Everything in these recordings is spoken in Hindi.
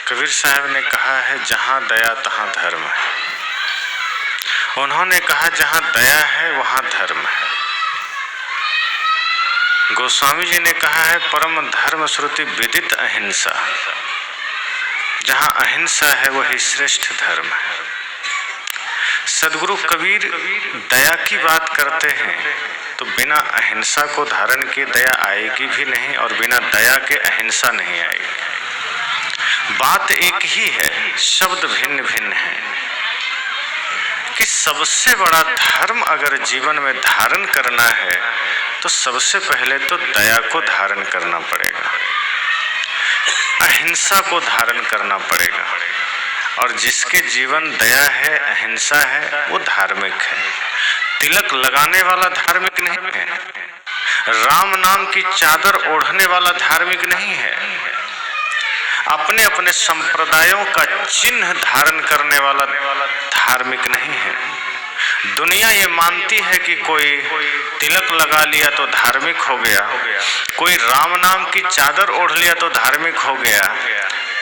कबीर साहब ने कहा है जहाँ दया तहाँ धर्म है। उन्होंने कहा जहाँ दया है वहाँ धर्म है। गोस्वामी जी ने कहा है परम धर्म श्रुति विदित अहिंसा। जहाँ अहिंसा है वही श्रेष्ठ धर्म है। सदगुरु कबीर दया की बात करते हैं तो बिना अहिंसा को धारण किए दया आएगी भी नहीं और बिना दया के अहिंसा नहीं आएगी। बात एक ही है, शब्द भिन्न भिन्न है कि सबसे बड़ा धर्म अगर जीवन में धारण करना है तो सबसे पहले तो दया को धारण करना पड़ेगा, अहिंसा को धारण करना पड़ेगा। और जिसके जीवन दया है, अहिंसा है, वो धार्मिक है। तिलक लगाने वाला धार्मिक नहीं है, राम नाम की चादर ओढ़ने वाला धार्मिक नहीं है, अपने अपने संप्रदायों का चिन्ह धारण करने वाला धार्मिक नहीं है। दुनिया ये मानती है कि कोई तिलक लगा लिया तो धार्मिक हो गया, कोई राम नाम की चादर ओढ़ लिया तो धार्मिक हो गया,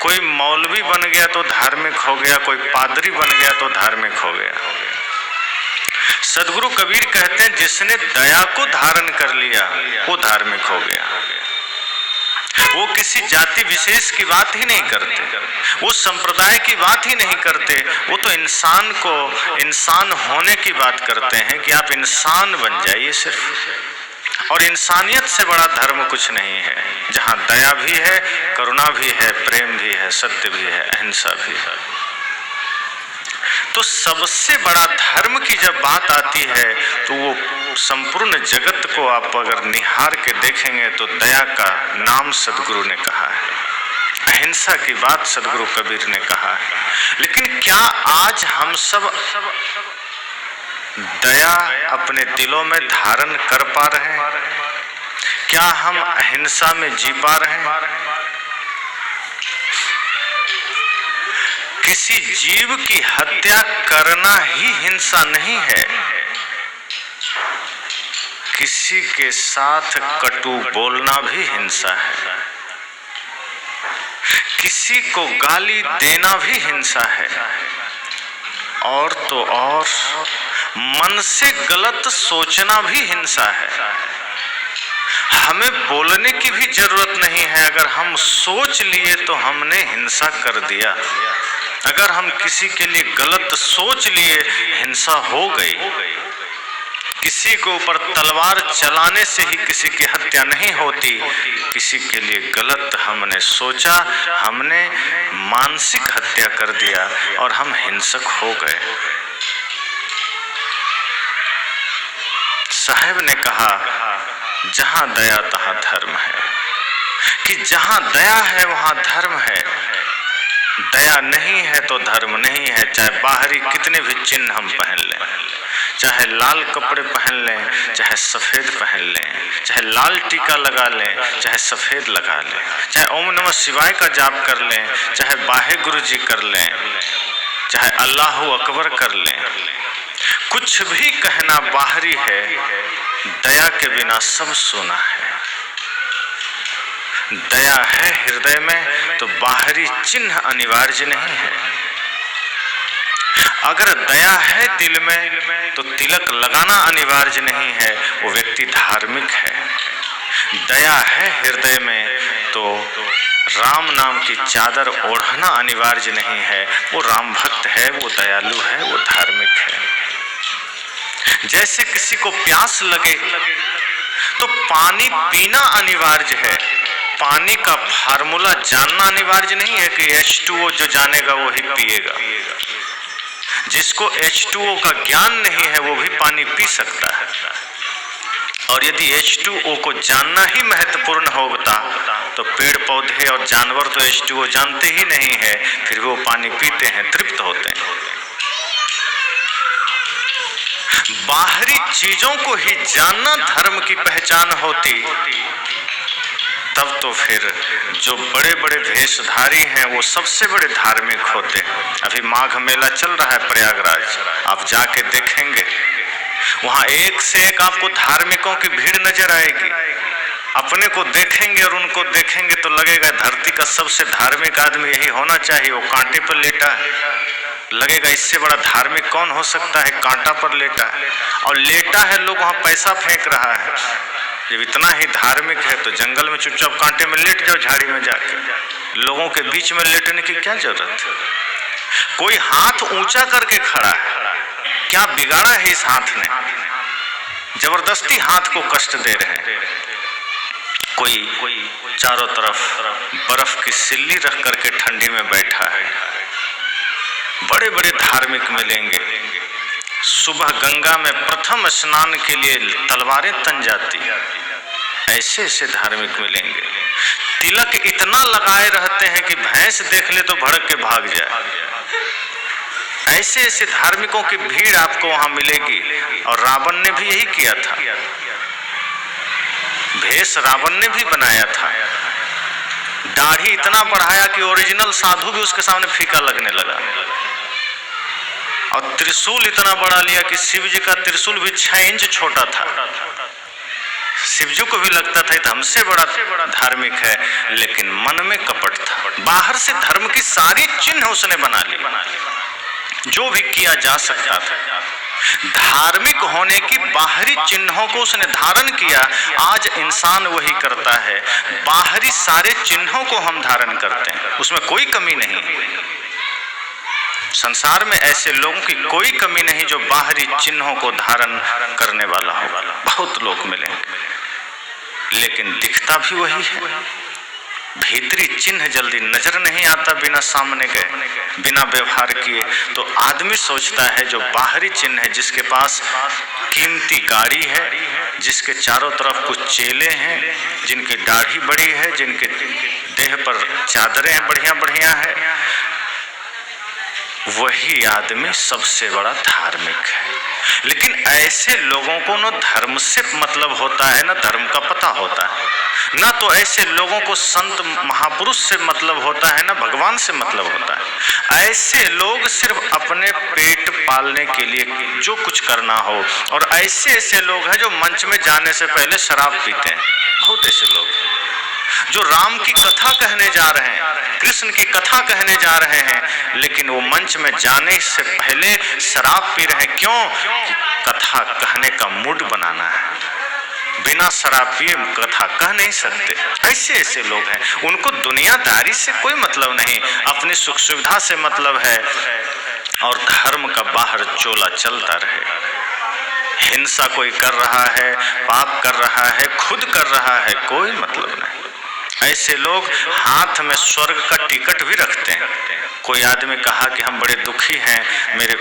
कोई मौलवी बन गया तो धार्मिक हो गया, कोई पादरी बन गया तो धार्मिक हो गया। सदगुरु कबीर कहते हैं जिसने दया को धारण कर लिया वो धार्मिक हो गया। वो किसी जाति विशेष की बात ही नहीं करते, वो संप्रदाय की बात ही नहीं करते, वो तो इंसान को इंसान होने की बात करते हैं कि आप इंसान बन जाइए सिर्फ। और इंसानियत से बड़ा धर्म कुछ नहीं है, जहाँ दया भी है, करुणा भी है, प्रेम भी है, सत्य भी है, अहिंसा भी है। तो सबसे बड़ा धर्म की जब बात आती है तो वो संपूर्ण जगत को आप अगर निहार के देखेंगे तो दया का नाम सदगुरु ने कहा है, अहिंसा की बात सदगुरु कबीर ने कहा है। लेकिन क्या आज हम सब दया अपने दिलों में धारण कर पा रहे हैं? क्या हम अहिंसा में जी पा रहे हैं? किसी जीव की हत्या करना ही हिंसा नहीं है, किसी के साथ कटु बोलना भी हिंसा है, किसी को गाली देना भी हिंसा है, और तो और मन से गलत सोचना भी हिंसा है। हमें बोलने की भी जरूरत नहीं है, अगर हम सोच लिए तो हमने हिंसा कर दिया। अगर हम किसी के लिए गलत सोच लिए हिंसा हो गई। किसी के ऊपर तलवार चलाने से ही किसी की हत्या नहीं होती, किसी के लिए गलत हमने सोचा, हमने मानसिक हत्या कर दिया और हम हिंसक हो गए। साहब ने कहा जहां दया तहां धर्म है, कि जहां दया है वहां धर्म है। दया नहीं है तो धर्म नहीं है, चाहे बाहरी कितने भी चिन्ह हम पहन लें, चाहे लाल कपड़े पहन लें, चाहे सफेद पहन लें, चाहे लाल टीका लगा लें, चाहे सफेद लगा लें, चाहे ओम नमः शिवाय का जाप कर लें, चाहे वाहे गुरु जी कर लें, चाहे अल्लाहू अकबर कर लें, कुछ भी कहना बाहरी है, दया के बिना सब सोना है। दया है हृदय में तो बाहरी चिन्ह अनिवार्य नहीं है। अगर दया है दिल में तो तिलक लगाना अनिवार्य नहीं है, वो व्यक्ति धार्मिक है। दया है हृदय में तो राम नाम की चादर ओढ़ना अनिवार्य नहीं है, वो राम भक्त है, वो दयालु है, वो धार्मिक है। जैसे किसी को प्यास लगे तो पानी पीना अनिवार्य है, पानी का फार्मूला जानना अनिवार्य नहीं है कि H2O जो जानेगा वो ही पिएगा। जिसको H2O का ज्ञान नहीं है वो भी पानी पी सकता है। और यदि H2O को जानना ही महत्वपूर्ण होता तो पेड़ पौधे और जानवर तो H2O जानते ही नहीं है, फिर वो पानी पीते हैं, तृप्त होते हैं। बाहरी चीजों को ही जानना धर्म की पहचान होती तब तो फिर जो बड़े बड़े वेशधारी हैं वो सबसे बड़े धार्मिक होते हैं। अभी माघ मेला चल रहा है प्रयागराज, आप जाके देखेंगे वहां एक से एक आपको धार्मिकों की भीड़ नजर आएगी। अपने को देखेंगे और उनको देखेंगे तो लगेगा धरती का सबसे धार्मिक आदमी यही होना चाहिए, वो कांटे पर लेटा है। लगेगा इससे बड़ा धार्मिक कौन हो सकता है, कांटा पर लेटा है। और लेटा है, लोग वहां पैसा फेंक रहा है। जब इतना ही धार्मिक है तो जंगल में चुपचाप कांटे में लेट जाओ, झाड़ी में जाके। लोगों के बीच में लेटने की क्या जरूरत है? कोई हाथ ऊंचा करके खड़ा है, क्या बिगाड़ा है इस हाथ ने? जबरदस्ती हाथ को कष्ट दे रहे हैं। कोई चारों तरफ बर्फ की सिल्ली रख करके ठंडी में बैठा है। बड़े बड़े धार्मिक मिलेंगे। सुबह गंगा में प्रथम स्नान के लिए तलवारें तन जाती, ऐसे ऐसे धार्मिक मिलेंगे। तिलक इतना लगाए रहते हैं कि भैंस देख ले तो भड़क के भाग जाए। ऐसे ऐसे धार्मिकों की भीड़ आपको वहां मिलेगी। और रावण ने भी यही किया था। भेष रावण ने भी बनाया था। दाढ़ी इतना बढ़ाया कि ओरिजिनल साधु भी उसके सामने फीका लगने लगा। और त्रिशूल इतना बड़ा लिया कि शिव जी का त्रिशूल भी 6 इंच छोटा था। शिवजी को भी लगता था ये हमसे बड़ा धार्मिक है, लेकिन मन में कपट था। बाहर से धर्म की सारी चिन्ह उसने बना ली, जो भी किया जा सकता था। धार्मिक होने की बाहरी चिन्हों को उसने धारण किया। आज इंसान वही करता है, बाहरी सारे चिन्हों को हम धारण करते हैं, उसमें कोई कमी नहीं। संसार में ऐसे लोगों की कोई कमी नहीं जो बाहरी चिन्हों को धारण करने वाला हो। बहुत लोग मिलेंगे, लेकिन दिखता भी वही है। भीतरी चिन्ह जल्दी नजर नहीं आता बिना सामने गए, बिना व्यवहार किए। तो आदमी सोचता है जो बाहरी चिन्ह है, जिसके पास कीमती गाड़ी है, जिसके चारों तरफ कुछ चेले हैं, जिनकी दाढ़ी बड़ी है, जिनके देह पर चादरें बढ़िया बढ़िया है, वही आदमी सबसे बड़ा धार्मिक है। लेकिन ऐसे लोगों को न धर्म से मतलब होता है, न धर्म का पता होता है, ना तो ऐसे लोगों को संत महापुरुष से मतलब होता है, ना भगवान से मतलब होता है। ऐसे लोग सिर्फ अपने पेट पालने के लिए जो कुछ करना हो। और ऐसे ऐसे लोग हैं जो मंच में जाने से पहले शराब पीते हैं। बहुत ऐसे लोग जो राम की कथा कहने जा रहे हैं, कृष्ण की कथा कहने जा रहे हैं, लेकिन वो मंच में जाने से पहले शराब पी रहे हैं। क्यों? कि कथा कहने का मूड बनाना है। बिना शराब पिए कथा कह नहीं सकते। ऐसे ऐसे लोग हैं, उनको दुनियादारी से कोई मतलब नहीं, अपनी सुख सुविधा से मतलब है। और धर्म का बाहर चोला चलता रहे। हिंसा कोई कर रहा है, पाप कर रहा है, खुद कर रहा है, कोई मतलब नहीं। ऐसे लोग हाथ में स्वर्ग का टिकट भी रखते हैं। कोई आदमी कहा कि हम बड़े दुखी हैं, मेरे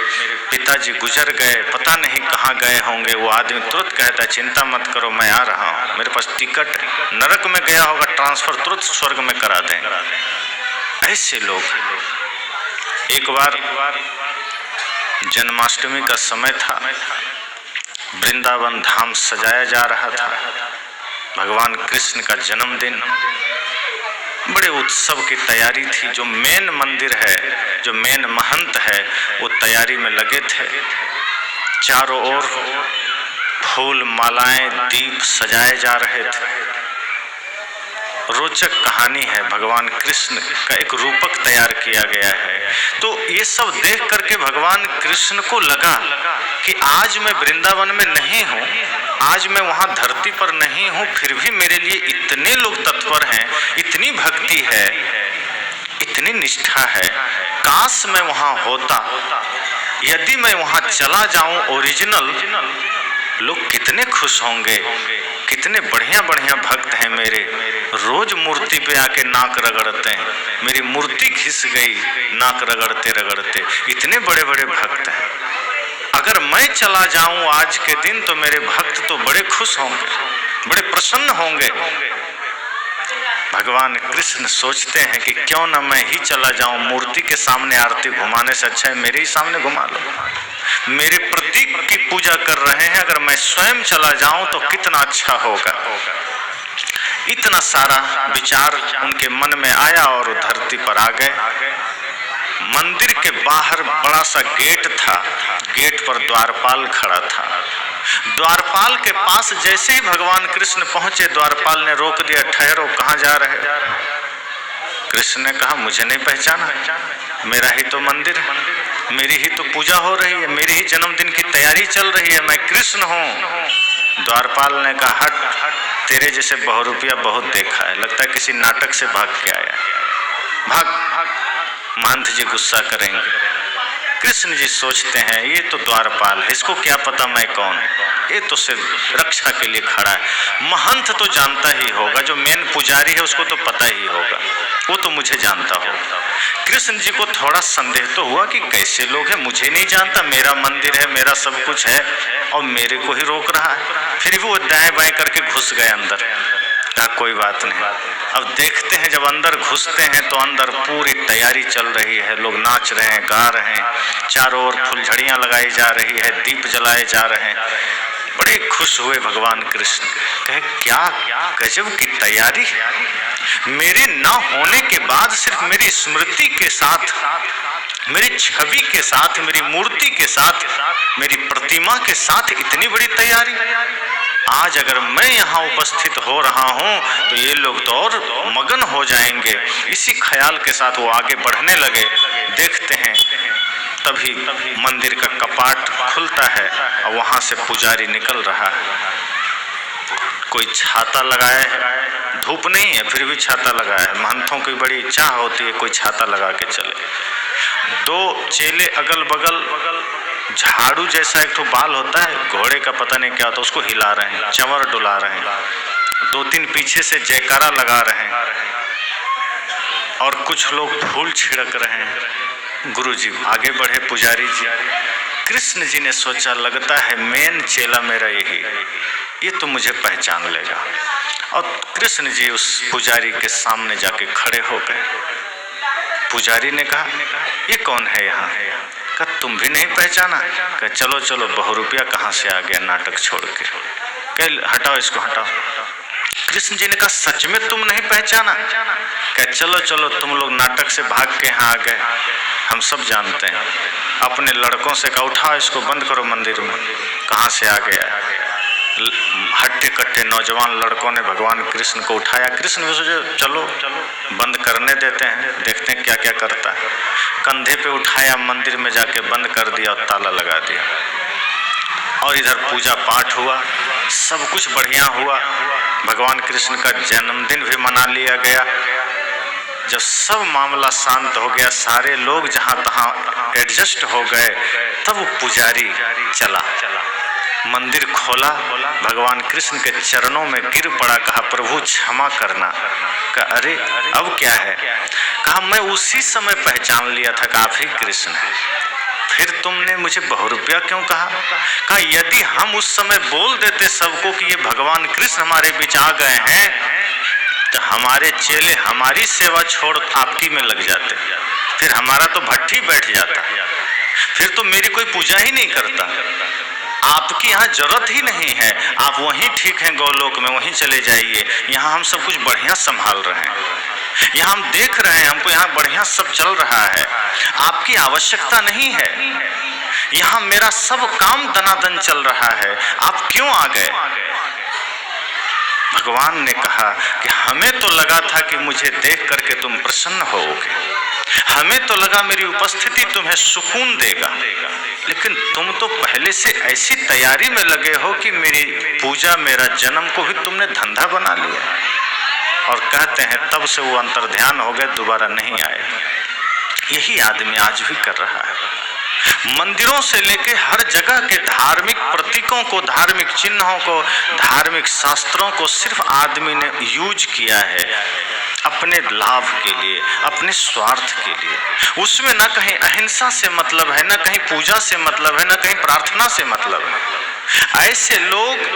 पिताजी गुजर गए, पता नहीं कहाँ गए होंगे। वो आदमी तुरंत कहता है चिंता मत करो, मैं आ रहा हूँ, मेरे पास टिकट, नरक में गया होगा ट्रांसफर तुरंत स्वर्ग में करा देंगे। ऐसे लोग। एक बार जन्माष्टमी का समय था, वृंदावन धाम सजाया जा रहा था, भगवान कृष्ण का जन्मदिन। बड़े उत्सव की तैयारी थी। जो मेन मंदिर है, जो मेन महंत है, वो तैयारी में लगे थे। चारों ओर फूल मालाएं दीप सजाए जा रहे थे। रोचक कहानी है, भगवान कृष्ण का एक रूपक तैयार किया गया है। तो ये सब देख करके भगवान कृष्ण को लगा कि आज मैं वृंदावन में नहीं हूँ, आज मैं वहाँ धरती पर नहीं हूँ, फिर भी मेरे लिए इतने लोग तत्पर हैं, इतनी भक्ति है, इतनी निष्ठा है। काश मैं वहाँ होता, यदि मैं वहाँ चला जाऊँ ओरिजिनल, लोग कितने खुश होंगे। कितने बढ़िया बढ़िया भक्त हैं मेरे, रोज मूर्ति पे आके नाक रगड़ते हैं। मेरी मूर्ति घिस गई नाक रगड़ते रगड़ते, इतने बड़े बड़े भक्त हैं। अगर मैं चला जाऊं आज के दिन तो मेरे भक्त तो बड़े खुश होंगे, बड़े प्रसन्न होंगे। भगवान कृष्ण सोचते हैं कि क्यों ना मैं ही चला जाऊं, मूर्ति के सामने आरती घुमाने से अच्छा है मेरे ही सामने घुमा लो। मेरे प्रतीक की पूजा कर रहे हैं, अगर मैं स्वयं चला जाऊं तो कितना अच्छा होगा। इतना सारा विचार उनके मन में आया और वो धरती पर आ गए। मंदिर के बाहर बड़ा सा गेट था, गेट पर द्वारपाल खड़ा था। द्वारपाल के पास जैसे ही भगवान कृष्ण पहुंचे, द्वारपाल ने रोक दिया, ठहरो, कहाँ जा रहे हो? कृष्ण ने कहा, मुझे नहीं पहचाना, मेरा ही तो मंदिर है, मेरी ही तो पूजा हो रही है, मेरी ही जन्मदिन की तैयारी चल रही है, मैं कृष्ण हूँ। द्वारपाल ने कहा, हट, तेरे जैसे बहुरूपिया बहुत देखा है, लगता है किसी नाटक से भाग के आया, भाग। महंत जी गुस्सा करेंगे। कृष्ण जी सोचते हैं, ये तो द्वारपाल है, इसको क्या पता मैं कौन हूँ, ये तो सिर्फ रक्षा के लिए खड़ा है। महंत तो जानता ही होगा, जो मेन पुजारी है उसको तो पता ही होगा, वो तो मुझे जानता होगा। कृष्ण जी को थोड़ा संदेह तो हुआ कि कैसे लोग हैं, मुझे नहीं जानता, मेरा मंदिर है, मेरा सब कुछ है, और मेरे को ही रोक रहा है। फिर भी वो दाएं बाएं करके घुस गए अंदर। कहा, कोई बात नहीं। अब देखते हैं, जब अंदर घुसते हैं तो अंदर पूरी तैयारी चल रही है, लोग नाच रहे हैं, गा रहे हैं, चारों ओर फुलझड़ियां लगाई जा रही है, दीप जलाए जा रहे हैं। बड़े खुश हुए भगवान कृष्ण, कहे, क्या गजब की तैयारी, मेरे न होने के बाद सिर्फ मेरी स्मृति के साथ, मेरी छवि के साथ, मेरी मूर्ति के साथ, मेरी प्रतिमा के साथ इतनी बड़ी तैयारी। आज अगर मैं यहाँ उपस्थित हो रहा हूँ तो ये लोग तो और मगन हो जाएंगे। इसी ख्याल के साथ वो आगे बढ़ने लगे। देखते हैं तभी मंदिर का कपाट खुलता है और वहाँ से पुजारी निकल रहा है। कोई छाता लगाया है, धूप नहीं है फिर भी छाता लगाया है। महंतों की बड़ी इच्छा होती है कोई छाता लगा के चले। दो चेले अगल बगल झाड़ू जैसा एक तो बाल होता है घोड़े का, पता नहीं क्या होता, उसको हिला रहे हैं, चंवर डुला रहे हैं। दो तीन पीछे से जयकारा लगा रहे हैं और कुछ लोग फूल छिड़क रहे हैं। गुरु जी आगे बढ़े, पुजारी जी। कृष्ण जी ने सोचा, लगता है मेन चेला मेरा यही, ये तो मुझे पहचान लेगा। और कृष्ण जी उस पुजारी के सामने जाके खड़े हो गए। पुजारी ने कहा, ये कौन है यहाँ? कहा, तुम भी नहीं पहचाना? कहा, चलो चलो, बहुरूपिया कहाँ से आ गया नाटक छोड़ के, कह हटाओ इसको, हटाओ। कृष्ण जी ने कहा, सच में तुम नहीं पहचाना? कहा, चलो चलो, तुम लोग नाटक से भाग के यहाँ आ गए, हम सब जानते हैं। अपने लड़कों से कहा, उठाओ इसको, बंद करो मंदिर में। कहाँ से आ गया? हट्टे कट्टे नौजवान लड़कों ने भगवान कृष्ण को उठाया। कृष्ण भी सोचे, चलो बंद करने देते हैं, देखते हैं क्या क्या करता है। कंधे पे उठाया, मंदिर में जाके बंद कर दिया और ताला लगा दिया। और इधर पूजा पाठ हुआ, सब कुछ बढ़िया हुआ। भगवान कृष्ण का जन्मदिन भी मना लिया गया। जब सब मामला शांत हो गया, सारे लोग जहाँ तहाँ एडजस्ट हो गए, तब वो पुजारी चला, मंदिर खोला, भगवान कृष्ण के चरणों में गिर पड़ा, कहा, प्रभु क्षमा करना। कहा, अरे अब क्या है? कहा, मैं उसी समय पहचान लिया था कि आप ही कृष्ण हैं, फिर तुमने मुझे बहुरूपिया क्यों कहा? कहा, यदि हम उस समय बोल देते सबको कि ये भगवान कृष्ण हमारे बीच आ गए हैं, तो हमारे चेले हमारी सेवा छोड़ आपकी में लग जाते, फिर हमारा तो भट्ठी बैठ जाता, फिर तो मेरी कोई पूजा ही नहीं करता। आपकी यहाँ जरूरत ही नहीं है, आप वहीं ठीक हैं गौलोक में, वहीं चले जाइए। यहाँ हम सब कुछ बढ़िया संभाल रहे हैं, यहाँ हम देख रहे हैं, हमको यहाँ बढ़िया सब चल रहा है, आपकी आवश्यकता नहीं है। यहाँ मेरा सब काम दनादन चल रहा है, आप क्यों आ गए? भगवान ने कहा कि हमें तो लगा था कि मुझे देख करके तुम प्रसन्न होगे, हमें तो लगा मेरी उपस्थिति तुम्हें सुकून देगा, लेकिन तुम तो पहले से ऐसी तैयारी में लगे हो कि मेरी पूजा, मेरा जन्म को भी तुमने धंधा बना लिया। और कहते हैं तब से वो अंतर्ध्यान हो गए, दोबारा नहीं आए। यही आदमी आज भी कर रहा है। मंदिरों से लेके हर जगह के धार्मिक प्रतीकों को, धार्मिक चिन्हों को, धार्मिक शास्त्रों को सिर्फ आदमी ने यूज किया है अपने लाभ के लिए, अपने स्वार्थ के लिए। उसमें न कहीं अहिंसा से मतलब है, न कहीं पूजा से मतलब है, न कहीं प्रार्थना से मतलब है। ऐसे लोग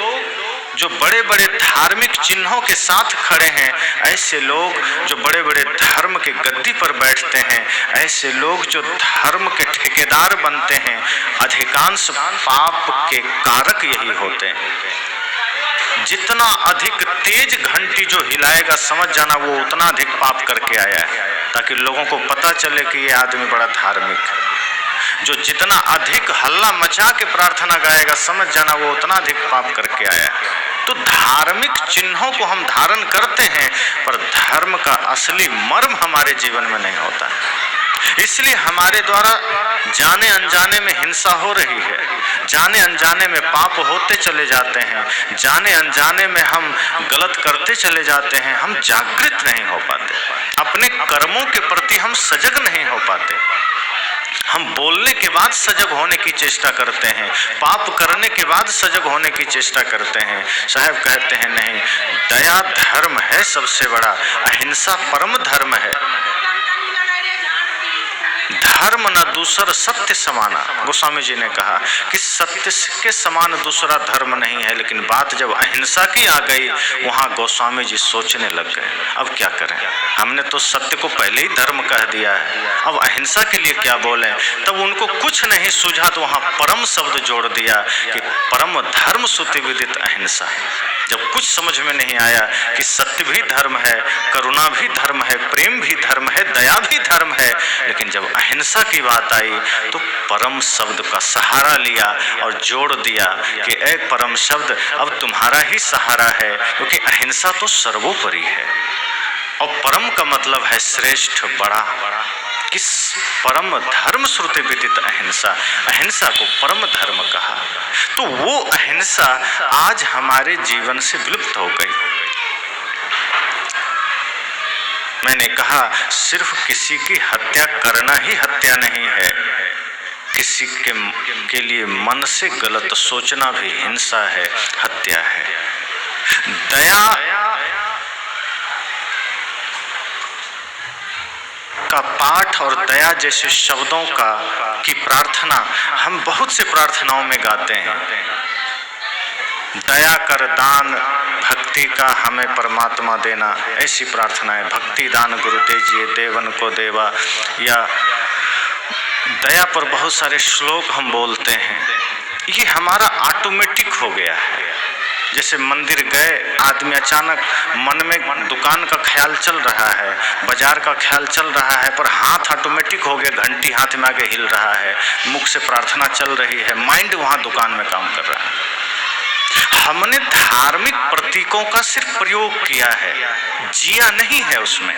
जो बड़े बड़े धार्मिक चिन्हों के साथ खड़े हैं, ऐसे लोग जो बड़े बड़े धर्म के गद्दी पर बैठते हैं, ऐसे लोग जो धर्म के ठेकेदार बनते हैं, अधिकांश पाप के कारक यही होते हैं। जितना अधिक तेज घंटी जो हिलाएगा, समझ जाना वो उतना अधिक पाप करके आया है, ताकि लोगों को पता चले कि ये आदमी बड़ा धार्मिक है। जो जितना अधिक हल्ला मचा के प्रार्थना गाएगा, समझ जाना वो उतना अधिक पाप करके आया। तो धार्मिक चिन्हों को हम धारण करते हैं, पर धर्म का असली मर्म हमारे जीवन में नहीं होता। इसलिए हमारे द्वारा जाने अनजाने में हिंसा हो रही है, जाने अनजाने में पाप होते चले जाते हैं, जाने अनजाने में हम गलत करते चले जाते हैं। हम जागृत नहीं हो पाते, अपने कर्मों के प्रति हम सजग नहीं हो पाते। हम बोलने के बाद सजग होने की चेष्टा करते हैं, पाप करने के बाद सजग होने की चेष्टा करते हैं। साहब कहते हैं नहीं, दया धर्म है सबसे बड़ा, अहिंसा परम धर्म है। धर्म न दूसर सत्य समाना, गोस्वामी जी ने कहा कि सत्य के समान दूसरा धर्म नहीं है। लेकिन बात जब अहिंसा की आ गई, वहां गोस्वामी जी सोचने लग गए, अब क्या करें, हमने तो सत्य को पहले ही धर्म कह दिया है, अब अहिंसा के लिए क्या बोलें। तब उनको कुछ नहीं सूझा तो वहां परम शब्द जोड़ दिया कि परम धर्म सुति विदित अहिंसा। जब कुछ समझ में नहीं आया कि सत्य भी धर्म है, करुणा भी धर्म है, प्रेम भी धर्म है, दया भी धर्म है, लेकिन जब अहिंसा की बात आई तो परम शब्द का सहारा लिया और जोड़ दिया कि ए परम शब्द, अब तुम्हारा ही सहारा है, क्योंकि अहिंसा तो सर्वोपरि है। और परम का मतलब है श्रेष्ठ, बड़ा। किस परम धर्म श्रुति विदित अहिंसा, अहिंसा को परम धर्म कहा। तो वो अहिंसा आज हमारे जीवन से विलुप्त हो गई। मैंने कहा सिर्फ किसी की हत्या करना ही हत्या नहीं है, किसी के लिए मन से गलत सोचना भी हिंसा है, हत्या है। दया का पाठ और दया जैसे शब्दों की प्रार्थना हम बहुत से प्रार्थनाओं में गाते हैं। दया कर दान भक्ति का हमें परमात्मा देना, ऐसी प्रार्थना है। भक्ति दान गुरु दीजिए देवन को देवा, या दया पर बहुत सारे श्लोक हम बोलते हैं। ये हमारा ऑटोमेटिक हो गया है। जैसे मंदिर गए आदमी, अचानक मन में दुकान का ख्याल चल रहा है, बाजार का ख्याल चल रहा है, पर हाथ ऑटोमेटिक हो गया, घंटी हाथ में आगे हिल रहा है, मुख से प्रार्थना चल रही है, माइंड वहाँ दुकान में काम कर रहा है। हमने धार्मिक प्रतीकों का सिर्फ प्रयोग किया है, जिया नहीं है उसमें।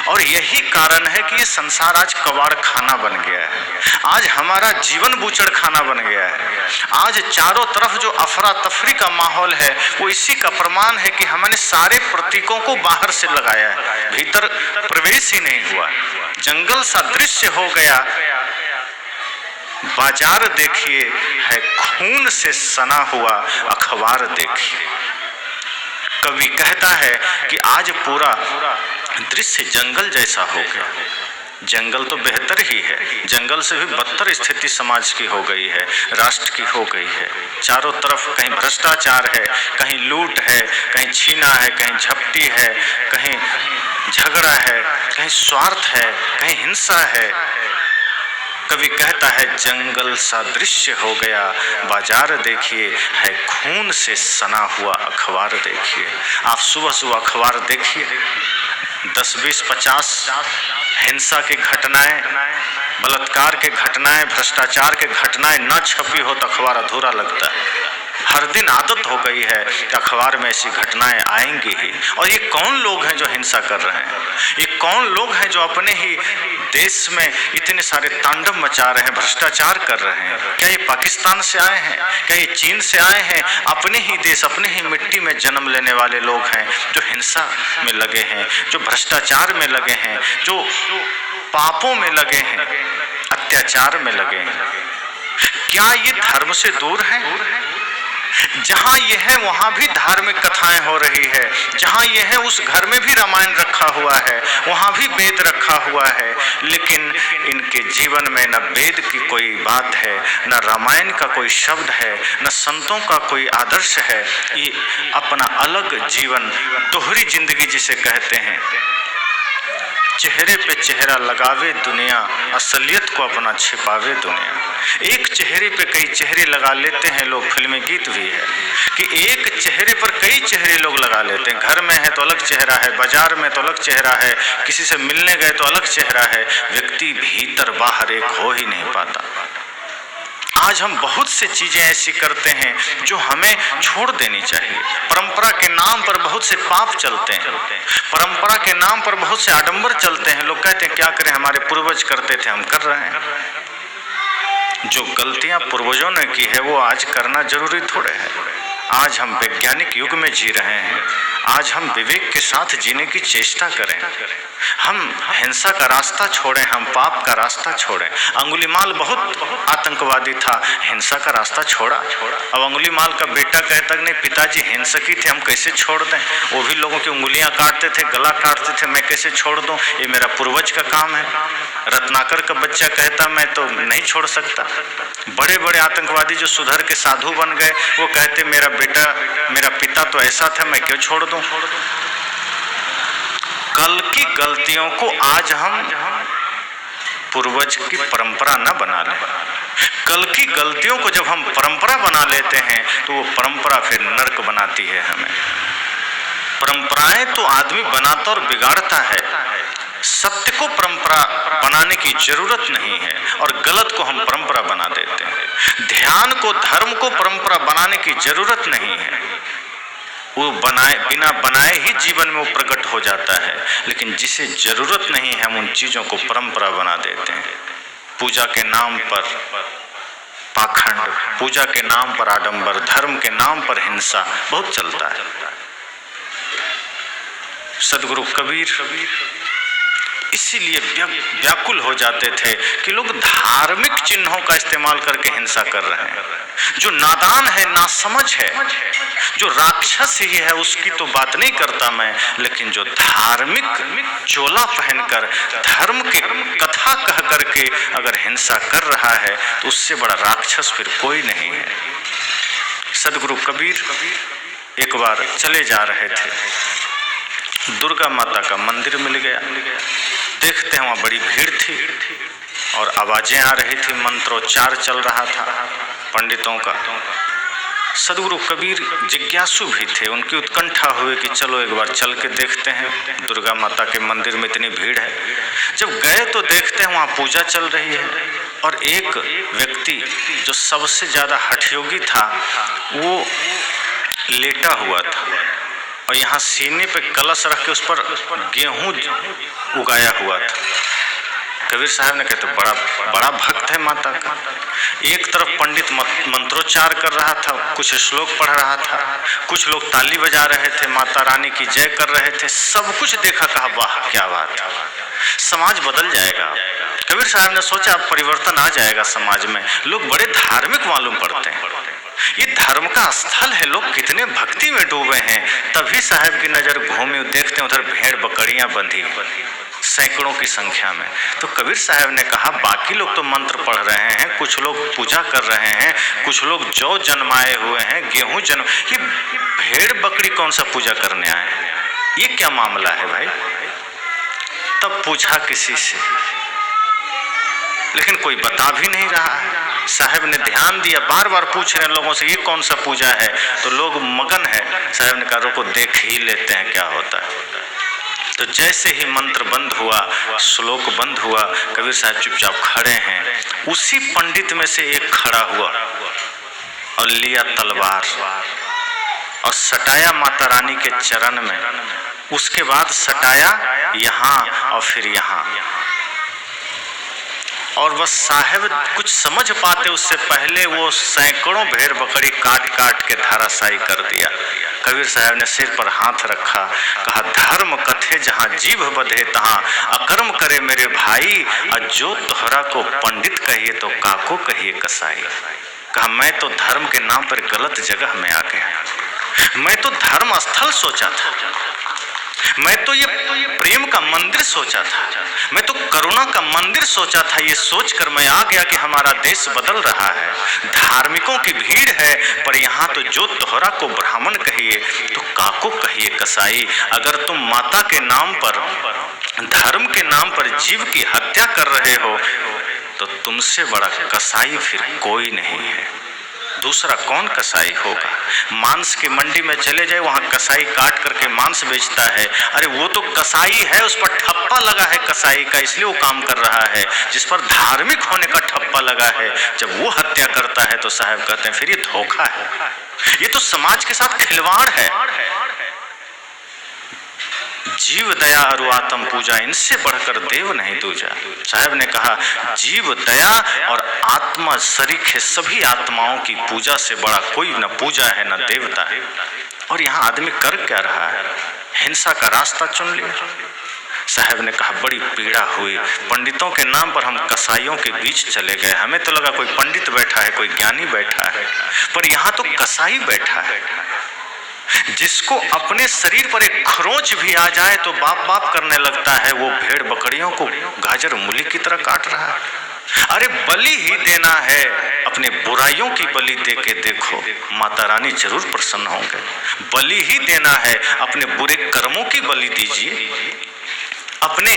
और यही कारण है कि ये संसार आज कबाड़ खाना बन गया है, आज हमारा जीवन बूचड़ खाना बन गया है। आज चारों तरफ जो अफरा तफरी का माहौल है वो इसी का प्रमाण है कि हमने सारे प्रतीकों को बाहर से लगाया है, भीतर प्रवेश ही नहीं हुआ। जंगल सा दृश्य हो गया, बाजार देखिए है खून से सना हुआ, अखबार देखिए। कवि कहता है कि आज पूरा दृश्य जंगल जैसा हो गया। जंगल तो बेहतर ही है, जंगल से भी बदतर स्थिति समाज की हो गई है, राष्ट्र की हो गई है। चारों तरफ कहीं भ्रष्टाचार है, कहीं लूट है, कहीं छीना है, कहीं झपटी है, कहीं झगड़ा है, कहीं स्वार्थ है, कहीं हिंसा है। कवि कहता है जंगल सा दृश्य हो गया, बाजार देखिए है खून से सना हुआ, अखबार देखिए। आप सुबह सुबह अखबार देखिए, 10, 20, 50 हिंसा की घटनाएं, बलात्कार के घटनाएं, भ्रष्टाचार के घटनाएं न छपी हो तो अखबार अधूरा लगता है। हर दिन आदत हो गई है कि अखबार में ऐसी घटनाएं आएंगी ही। और ये कौन लोग हैं जो हिंसा कर रहे हैं? ये कौन लोग हैं जो अपने ही देश में इतने सारे तांडव मचा रहे हैं, भ्रष्टाचार कर रहे हैं? क्या ये पाकिस्तान से आए हैं? क्या ये चीन से आए हैं? अपने ही देश, अपने ही मिट्टी में जन्म लेने वाले लोग हैं जो हिंसा में लगे हैं, जो भ्रष्टाचार में लगे हैं, जो पापों में लगे हैं, अत्याचार में लगे हैं। क्या ये धर्म से दूर हैं? जहां ये है वहां भी धार्मिक कथाएं हो रही है, जहां ये है उस घर में भी रामायण रखा हुआ है, वहां भी वेद रखा हुआ है, लेकिन इनके जीवन में न वेद की कोई बात है, न रामायण का कोई शब्द है, न संतों का कोई आदर्श है। ये अपना अलग जीवन, दोहरी जिंदगी जिसे कहते हैं, चेहरे पे चेहरा लगावे दुनिया, असलियत को अपना छिपावे दुनिया। एक चेहरे पे कई चेहरे लगा लेते हैं लोग, फिल्मी गीत भी है कि एक चेहरे पर कई चेहरे लोग लगा लेते हैं। घर में है तो अलग चेहरा है, बाजार में तो अलग चेहरा है, किसी से मिलने गए तो अलग चेहरा है। व्यक्ति भीतर बाहर एक हो ही नहीं पाता। आज हम बहुत से चीजें ऐसी करते हैं जो हमें छोड़ देनी चाहिए। परंपरा के नाम पर बहुत से पाप चलते हैं, परंपरा के नाम पर बहुत से आडंबर चलते हैं। लोग कहते हैं क्या करें, हमारे पूर्वज करते थे हम कर रहे हैं। जो गलतियां पूर्वजों ने की है वो आज करना जरूरी थोड़े है। आज हम वैज्ञानिक युग में जी रहे हैं, आज हम विवेक के साथ जीने की चेष्टा करें, हम हिंसा का रास्ता छोड़ें, हम पाप का रास्ता छोड़ें। अंगुलीमाल बहुत आतंकवादी था, हिंसा का रास्ता छोड़ा। अब अंगुलीमाल का बेटा कहता कि नहीं पिताजी हिंसकी थे, हम कैसे छोड़ दें। वो भी लोगों की उंगलियां काटते थे, गला काटते थे, मैं कैसे छोड़ दूं, ये मेरा पूर्वज का काम है। रत्नाकर का बच्चा कहता मैं तो नहीं छोड़ सकता। बड़े बड़े आतंकवादी जो सुधर के साधु बन गए वो कहते मेरा बेटा, मेरा पिता तो ऐसा था, मैं क्यों छोड़ दूं। कल की गलतियों को आज हम पूर्वज की परंपरा न बना लें। कल की गलतियों को जब हम परंपरा बना लेते हैं तो वो परंपरा फिर नर्क बनाती है हमें। परंपराएं तो आदमी बनाता और बिगाड़ता है, सत्य को परंपरा बनाने की जरूरत नहीं है और गलत को हम परंपरा बना देते हैं। ध्यान को, धर्म को परंपरा बनाने की जरूरत नहीं है, वो बिना बनाए ही जीवन में वो प्रकट हो जाता है। लेकिन जिसे जरूरत नहीं है हम उन चीजों को परंपरा बना देते हैं। पूजा के नाम पर पाखंड, पूजा के नाम पर आडंबर, धर्म के नाम पर हिंसा बहुत चलता है। सदगुरु कबीर इसीलिए व्याकुल हो जाते थे कि लोग धार्मिक चिन्हों का इस्तेमाल करके हिंसा कर रहे हैं। जो नादान है, नासमझ है, जो राक्षस ही है उसकी तो बात नहीं करता मैं, लेकिन जो धार्मिक चोला पहनकर धर्म के कथा कह करके अगर हिंसा कर रहा है तो उससे बड़ा राक्षस फिर कोई नहीं है। सदगुरु कबीर एक बार चले जा रहे थे, दुर्गा माता का मंदिर मिल गया। देखते हैं वहाँ बड़ी भीड़ थी और आवाजें आ रही थी, मंत्रोच्चार चल रहा था पंडितों का। सदगुरु कबीर जिज्ञासु भी थे, उनकी उत्कंठा हुई कि चलो एक बार चल के देखते हैं, दुर्गा माता के मंदिर में इतनी भीड़ है। जब गए तो देखते हैं वहाँ पूजा चल रही है और एक व्यक्ति जो सबसे ज्यादा हठयोगी था वो लेटा हुआ था और यहाँ सीने पे कलश रख के उस पर गेहूं उगाया हुआ था। कबीर साहब ने कहते बड़ा भक्त है माता का। एक तरफ पंडित मंत्रोच्चार कर रहा था, कुछ श्लोक पढ़ रहा था, कुछ लोग ताली बजा रहे थे, माता रानी की जय कर रहे थे। सब कुछ देखा, कहा वाह क्या बात, समाज बदल जाएगा। कबीर साहब ने सोचा परिवर्तन आ जाएगा समाज में, लोग बड़े धार्मिक मालूम पड़ते हैं, ये धर्म का स्थल है, लोग कितने भक्ति में डूबे हैं। तभी साहब की नजर घूमी, देखते हैं उधर भेड़ बकरियां बंधी सैकड़ों की संख्या में। तो कबीर साहब ने कहा बाकी लोग तो मंत्र पढ़ रहे हैं, कुछ लोग पूजा कर रहे हैं, कुछ लोग जौ जन्माए हुए हैं, गेहूं जन्म, ये भेड़ बकरी कौन सा पूजा करने आए हैं, ये क्या मामला है भाई। तब पूछा किसी से, लेकिन कोई बता भी नहीं रहा है। साहब ने ध्यान दिया, बार बार पूछ रहे हैं लोगों से ये कौन सा पूजा है, तो लोग मगन है। साहब ने कहा रुको देख ही लेते हैं क्या होता है। तो जैसे ही मंत्र बंद हुआ, श्लोक बंद हुआ, कबीर साहब चुपचाप खड़े हैं। उसी पंडित में से एक खड़ा हुआ और लिया तलवार और सटाया माता रानी के चरण में, उसके बाद सटाया यहाँ और फिर यहाँ, और बस साहब कुछ समझ पाते उससे पहले वो सैकड़ों भेड़ बकरी काट काट के धाराशायी कर दिया। कबीर साहब ने सिर पर हाथ रखा, कहा धर्म कथे जहाँ जीभ बधे तहाँ अकर्म करे मेरे भाई, जो तोहरा को पंडित कहिए तो काको कहिए कसाई। कहा मैं तो धर्म के नाम पर गलत जगह में आ गया, मैं तो धर्म स्थल सोचा था, मैं तो ये प्रेम का मंदिर सोचा था, मैं तो करुणा का मंदिर सोचा था। ये सोचकर मैं आ गया कि हमारा देश बदल रहा है, धार्मिकों की भीड़ है, पर यहाँ तो जो तोहरा को ब्राह्मण कहिए तो काको कहिए कसाई। अगर तुम माता के नाम पर, धर्म के नाम पर जीव की हत्या कर रहे हो तो तुमसे बड़ा कसाई फिर कोई नहीं है। दूसरा कौन कसाई होगा? मांस की मंडी में चले जाए, वहां कसाई काट करके मांस बेचता है। अरे वो तो कसाई है, उस पर ठप्पा लगा है कसाई का, इसलिए वो काम कर रहा है। जिस पर धार्मिक होने का ठप्पा लगा है, जब वो हत्या करता है तो साहब कहते हैं फिर ये धोखा है, ये तो समाज के साथ खिलवाड़ है। जीव दया और आत्म पूजा, इनसे बढ़कर देव नहीं दूजा। साहब ने कहा जीव दया और आत्मा सरीखे सभी आत्माओं की पूजा से बड़ा कोई न पूजा है न देवता है। और यहाँ आदमी कर क्या रहा है? हिंसा का रास्ता चुन लिया। साहब ने कहा बड़ी पीड़ा हुई, पंडितों के नाम पर हम कसाईयों के बीच चले गए। हमें तो लगा कोई पंडित बैठा है, कोई ज्ञानी बैठा है, पर यहाँ तो कसाई बैठा है, जिसको अपने शरीर पर एक खरोंच भी आ जाए तो बाप बाप करने लगता है। वो भेड़ बकरियों को गाजर मूली की तरह काट रहा है। अरे बलि ही देना है, अपने बुराइयों की बलि दे के देखो, माता रानी जरूर प्रसन्न होंगे। बलि ही देना है, अपने बुरे कर्मों की बलि दीजिए, अपने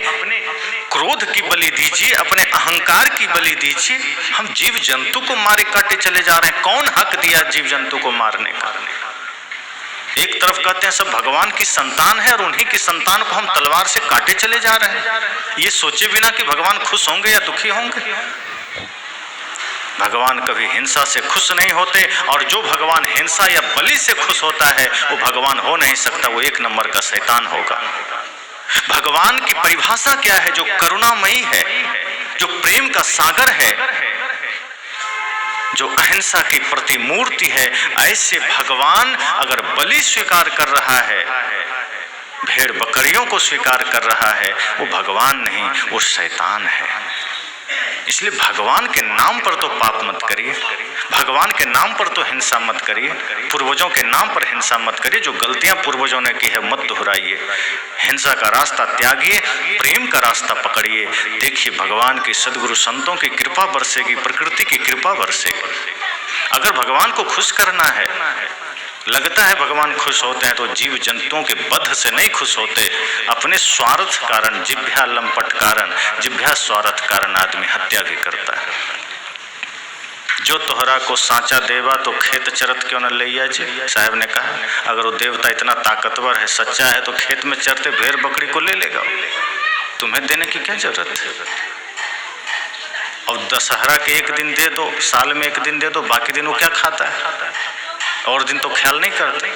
क्रोध की बलि दीजिए, अपने अहंकार की बलि दीजिए। हम जीव जंतु को मारे काटे चले जा रहे हैं। कौन हक दिया जीव जंतु को मारने का? एक तरफ कहते हैं सब भगवान की संतान है और उन्हीं की संतान को हम तलवार से काटे चले जा रहे हैं, ये सोचे बिना कि भगवान खुश होंगे या दुखी होंगे। भगवान कभी हिंसा से खुश नहीं होते, और जो भगवान हिंसा या बलि से खुश होता है वो भगवान हो नहीं सकता, वो एक नंबर का शैतान होगा। भगवान की परिभाषा क्या है? जो करुणामयी है, जो प्रेम का सागर है, जो अहिंसा की प्रतिमूर्ति है। ऐसे भगवान अगर बलि स्वीकार कर रहा है, भेड़ बकरियों को स्वीकार कर रहा है, वो भगवान नहीं, वो शैतान है। इसलिए भगवान के नाम पर तो पाप मत करिए, भगवान के नाम पर तो हिंसा मत करिए, पूर्वजों के नाम पर हिंसा मत करिए। जो गलतियां पूर्वजों ने की है मत दोहराइए, हिंसा का रास्ता त्यागिए, प्रेम का रास्ता पकड़िए। देखिए भगवान की सदगुरु संतों की कृपा बरसेगी, प्रकृति की कृपा बरसेगी। अगर भगवान को खुश करना है, लगता है भगवान खुश होते हैं तो जीव जंतुओं के वध से नहीं खुश होते, अपने स्वार्थ कारण, जिभ्या लंपट कारण, जिभ्या स्वार्थ कारण आदमी हत्या भी करता है। जो तोहरा को सांचा देवा तो खेत चरत क्यों न लैया जी। साहब ने कहा अगर वो देवता इतना ताकतवर है, सच्चा है, तो खेत में चरते भेड़ बकरी को ले लेगा, तुम्हें देने की क्या जरूरत है। और दशहरा के एक दिन दे दो, साल में एक दिन दे दो, बाकी दिन वो क्या खाता है? और दिन तो ख्याल नहीं करते,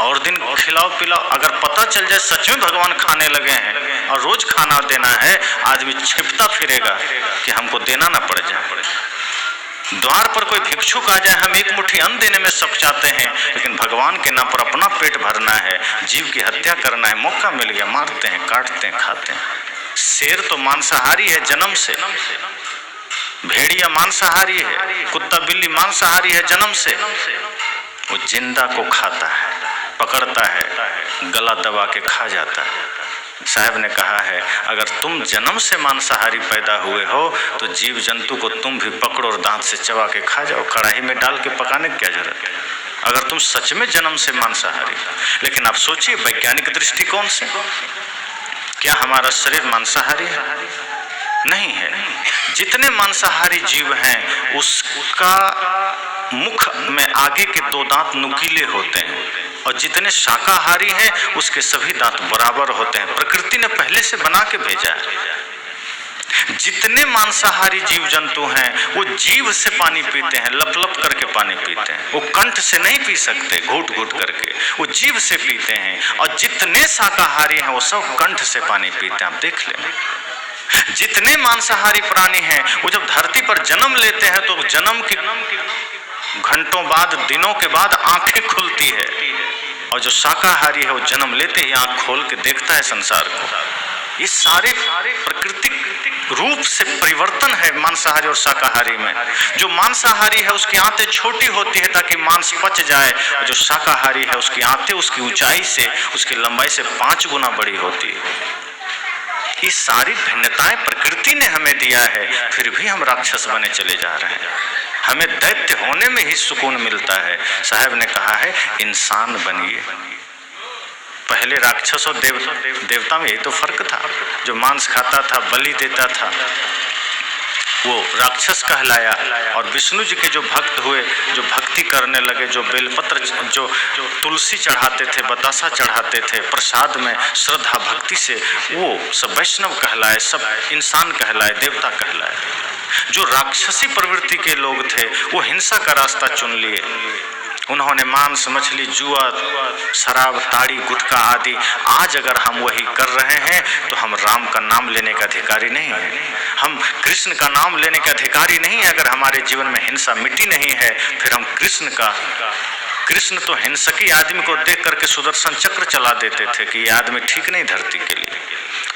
और दिन खिलाओ पिलाओ। अगर पता चल जाए सच में भगवान खाने लगे हैं और रोज खाना देना है, आदमी छिपता फिरेगा कि हमको देना ना पड़ जाए। द्वार पर कोई भिक्षुक आ जाए, हम एक मुट्ठी अन्न देने में सब चाहते हैं, लेकिन भगवान के नाम पर अपना पेट भरना है, जीव की हत्या करना है, मौका मिल गया मारते हैं, काटते हैं, खाते हैं। शेर तो मांसाहारी है जन्म से, भेड़िया मांसाहारी है, कुत्ता बिल्ली मांसाहारी है जन्म से। वो जिंदा को खाता है, पकड़ता है, गला दबा के खा जाता है। साहब ने कहा है अगर तुम जन्म से मांसाहारी पैदा हुए हो तो जीव जंतु को तुम भी पकड़ो और दांत से चबा के खा जाओ, कढ़ाई में डाल के पकाने की क्या जरूरत है, अगर तुम सच में जन्म से मांसाहारी। लेकिन आप सोचिए वैज्ञानिक दृष्टिकोण से, क्या हमारा शरीर मांसाहारी है? नहीं है। जितने मांसाहारी जीव हैं उसका मुख में आगे के 2 दांत नुकीले होते हैं, और जितने शाकाहारी हैं उसके सभी दांत बराबर होते हैं, प्रकृति ने पहले से बना के भेजा है। जितने मांसाहारी जीव जंतु हैं वो जीभ से पानी पीते हैं, लप लप करके पानी पीते हैं, वो कंठ से नहीं पी सकते, घूट घूट करके, वो जीभ से पीते हैं। और जितने शाकाहारी हैं वो सब कंठ से पानी पीते हैं। आप देख लें, जितने मांसाहारी प्राणी हैं वो जब धरती पर जन्म लेते हैं तो जन्म के घंटों बाद, दिनों के बाद आंखें खुलती है, और जो शाकाहारी है वो जन्म लेते ही आंख खोल के देखता है संसार को। ये सारे प्राकृतिक रूप से परिवर्तन है मांसाहारी और शाकाहारी में। जो मांसाहारी है उसकी आंतें छोटी होती है ताकि मांस पच जाए, जो शाकाहारी है उसकी आंतें उसकी ऊंचाई से, उसकी लंबाई से 5 गुना बड़ी होती है। ये सारी भिन्नताएं प्रकृति ने हमें दिया है, फिर भी हम राक्षस बने चले जा रहे हैं। हमें दैत्य होने में ही सुकून मिलता है। साहब ने कहा है इंसान बनिए। पहले राक्षस और देवता में यही तो फर्क था। जो मांस खाता था, बलि देता था, वो राक्षस कहलाया। और विष्णु जी के जो भक्त हुए, जो भक्ति करने लगे, जो बेलपत्र, जो तुलसी चढ़ाते थे, बतासा चढ़ाते थे प्रसाद में श्रद्धा भक्ति से, वो सब वैष्णव कहलाए, सब इंसान कहलाए, देवता कहलाए। जो राक्षसी प्रवृत्ति के लोग थे वो हिंसा का रास्ता चुन लिए। उन्होंने मांस, मछली, जुआ, शराब, ताड़ी, गुटखा आदि। आज अगर हम वही कर रहे हैं तो हम राम का नाम लेने का अधिकारी नहीं है, हम कृष्ण का नाम लेने का अधिकारी नहीं है। अगर हमारे जीवन में हिंसा मिटी नहीं है, फिर हम कृष्ण तो हिंसकी आदमी को देख करके सुदर्शन चक्र चला देते थे कि ये आदमी ठीक नहीं धरती के लिए।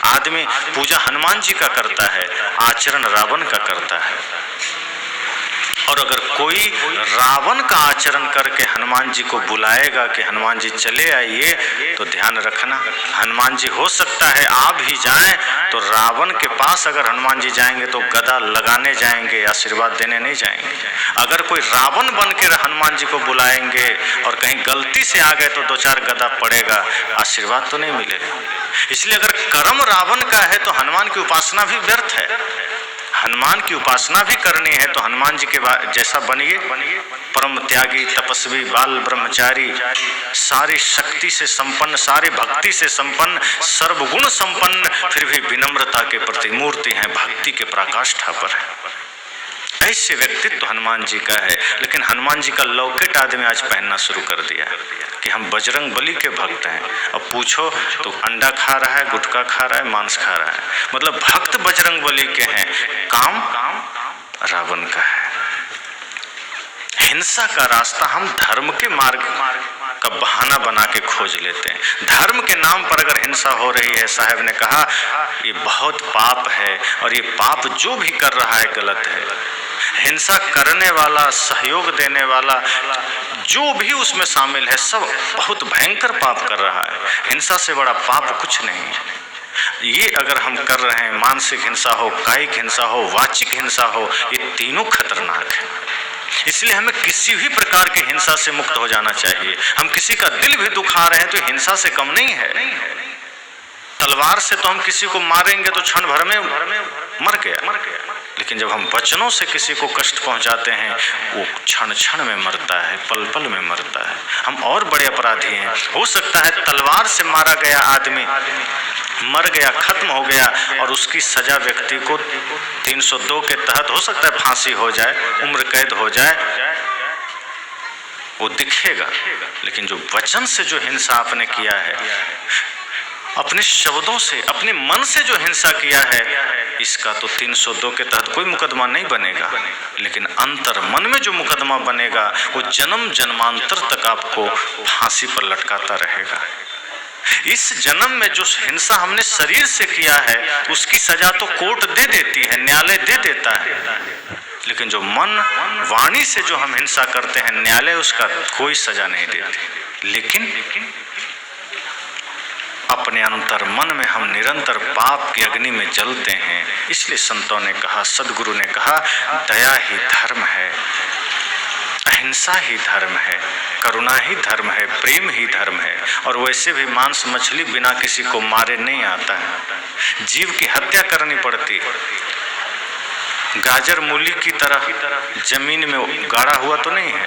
आदमी पूजा हनुमान जी का करता है, आचरण रावण का करता है। और अगर कोई रावण का आचरण करके हनुमान जी को बुलाएगा कि हनुमान जी चले आइए, तो ध्यान रखना हनुमान जी हो सकता है आ भी जाएं, तो रावण के पास अगर हनुमान जी जाएंगे तो गदा लगाने जाएंगे, आशीर्वाद देने नहीं जाएंगे। अगर कोई रावण बन के हनुमान जी को बुलाएंगे और कहीं गलती से आ गए तो 2-4 गदा पड़ेगा, आशीर्वाद तो नहीं मिलेगा। इसलिए अगर कर्म रावण का है तो हनुमान की उपासना भी व्यर्थ है। हनुमान की उपासना भी करनी है तो हनुमान जी के जैसा बनिए, परम त्यागी, तपस्वी, बाल ब्रह्मचारी, सारी शक्ति से संपन्न, सारे भक्ति से संपन्न, सर्वगुण संपन्न, फिर भी विनम्रता के प्रतिमूर्ति हैं, भक्ति के पराकाष्ठा पर है। ऐसे व्यक्तित्व हनुमान जी का है। लेकिन हनुमान जी का लॉकेट आदमी आज पहनना शुरू कर दिया कि हम बजरंग बली के भक्त हैं। अब पूछो तो अंडा खा रहा है, गुटखा खा रहा है, मांस खा रहा है, मतलब भक्त बजरंग बली के हैं, काम रावण का है। हिंसा का रास्ता हम धर्म के मार्ग का बहाना बना के खोज लेते हैं। धर्म के नाम पर अगर हिंसा हो रही है, साहब ने कहा ये बहुत पाप है, और ये पाप जो भी कर रहा है गलत है। हिंसा करने वाला, सहयोग देने वाला, जो भी उसमें शामिल है, सब बहुत भयंकर पाप कर रहा है। हिंसा से बड़ा पाप कुछ नहीं है। ये अगर हम कर रहे हैं, मानसिक हिंसा हो, कायिक हिंसा हो, वाचिक हिंसा हो, ये तीनों खतरनाक है। इसलिए हमें किसी भी प्रकार की हिंसा से मुक्त हो जाना चाहिए। हम किसी का दिल भी दुखा रहे हैं तो हिंसा से कम नहीं है। तलवार से तो हम किसी को मारेंगे तो क्षण भर में मर गया, लेकिन जब हम वचनों से किसी को कष्ट पहुंचाते हैं, वो क्षण क्षण में मरता है, पल पल में मरता है। हम और बड़े अपराधी हैं। हो सकता है तलवार से मारा गया आदमी मर गया, खत्म हो गया, और उसकी सजा व्यक्ति को 302 के तहत हो सकता है फांसी हो जाए, उम्र कैद हो जाए, वो दिखेगा। लेकिन जो वचन से जो हिंसा आपने किया है, अपने शब्दों से, अपने मन से जो हिंसा किया है, इसका तो 302 के तहत कोई मुकदमा नहीं बनेगा। लेकिन अंतर मन में जो मुकदमा बनेगा, वो जन्म जन्मांतर तक आपको फांसी पर लटकाता रहेगा। इस जन्म में जो हिंसा हमने शरीर से किया है, उसकी सजा तो कोर्ट दे देती है, न्यायालय दे देता है। लेकिन जो मन वाणी से जो हम हिंसा करते हैं, न्यायालय उसका कोई सजा नहीं देती। लेकिन अपने अंतर मन में हम निरंतर पाप की अग्नि में जलते हैं। इसलिए संतों ने कहा, सदगुरु ने कहा, दया ही धर्म है, अहिंसा ही धर्म है, करुणा ही धर्म है, प्रेम ही धर्म है। और वैसे भी मांस मछली बिना किसी को मारे नहीं आता है, जीव की हत्या करनी पड़ती है। गाजर मूली की तरह जमीन में गाड़ा हुआ तो नहीं है,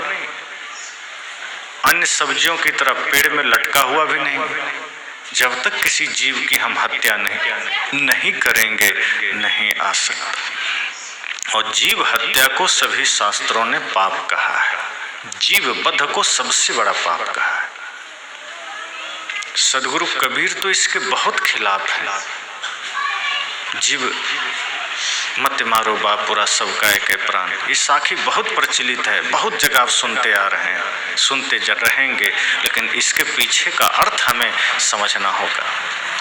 अन्य सब्जियों की तरह पेड़ में लटका हुआ भी नहीं। जब तक किसी जीव की हम हत्या नहीं करेंगे, नहीं आ सकता। और जीव हत्या को सभी शास्त्रों ने पाप कहा है, जीव वध को सबसे बड़ा पाप कहा है। सदगुरु कबीर तो इसके बहुत खिलाफ है। जीव मत मारो बापुरा सबका एक प्राण। ये साखी बहुत प्रचलित है, बहुत जगह आप सुनते आ रहे हैं, सुनते रहेंगे, लेकिन इसके पीछे का अर्थ हमें समझना होगा।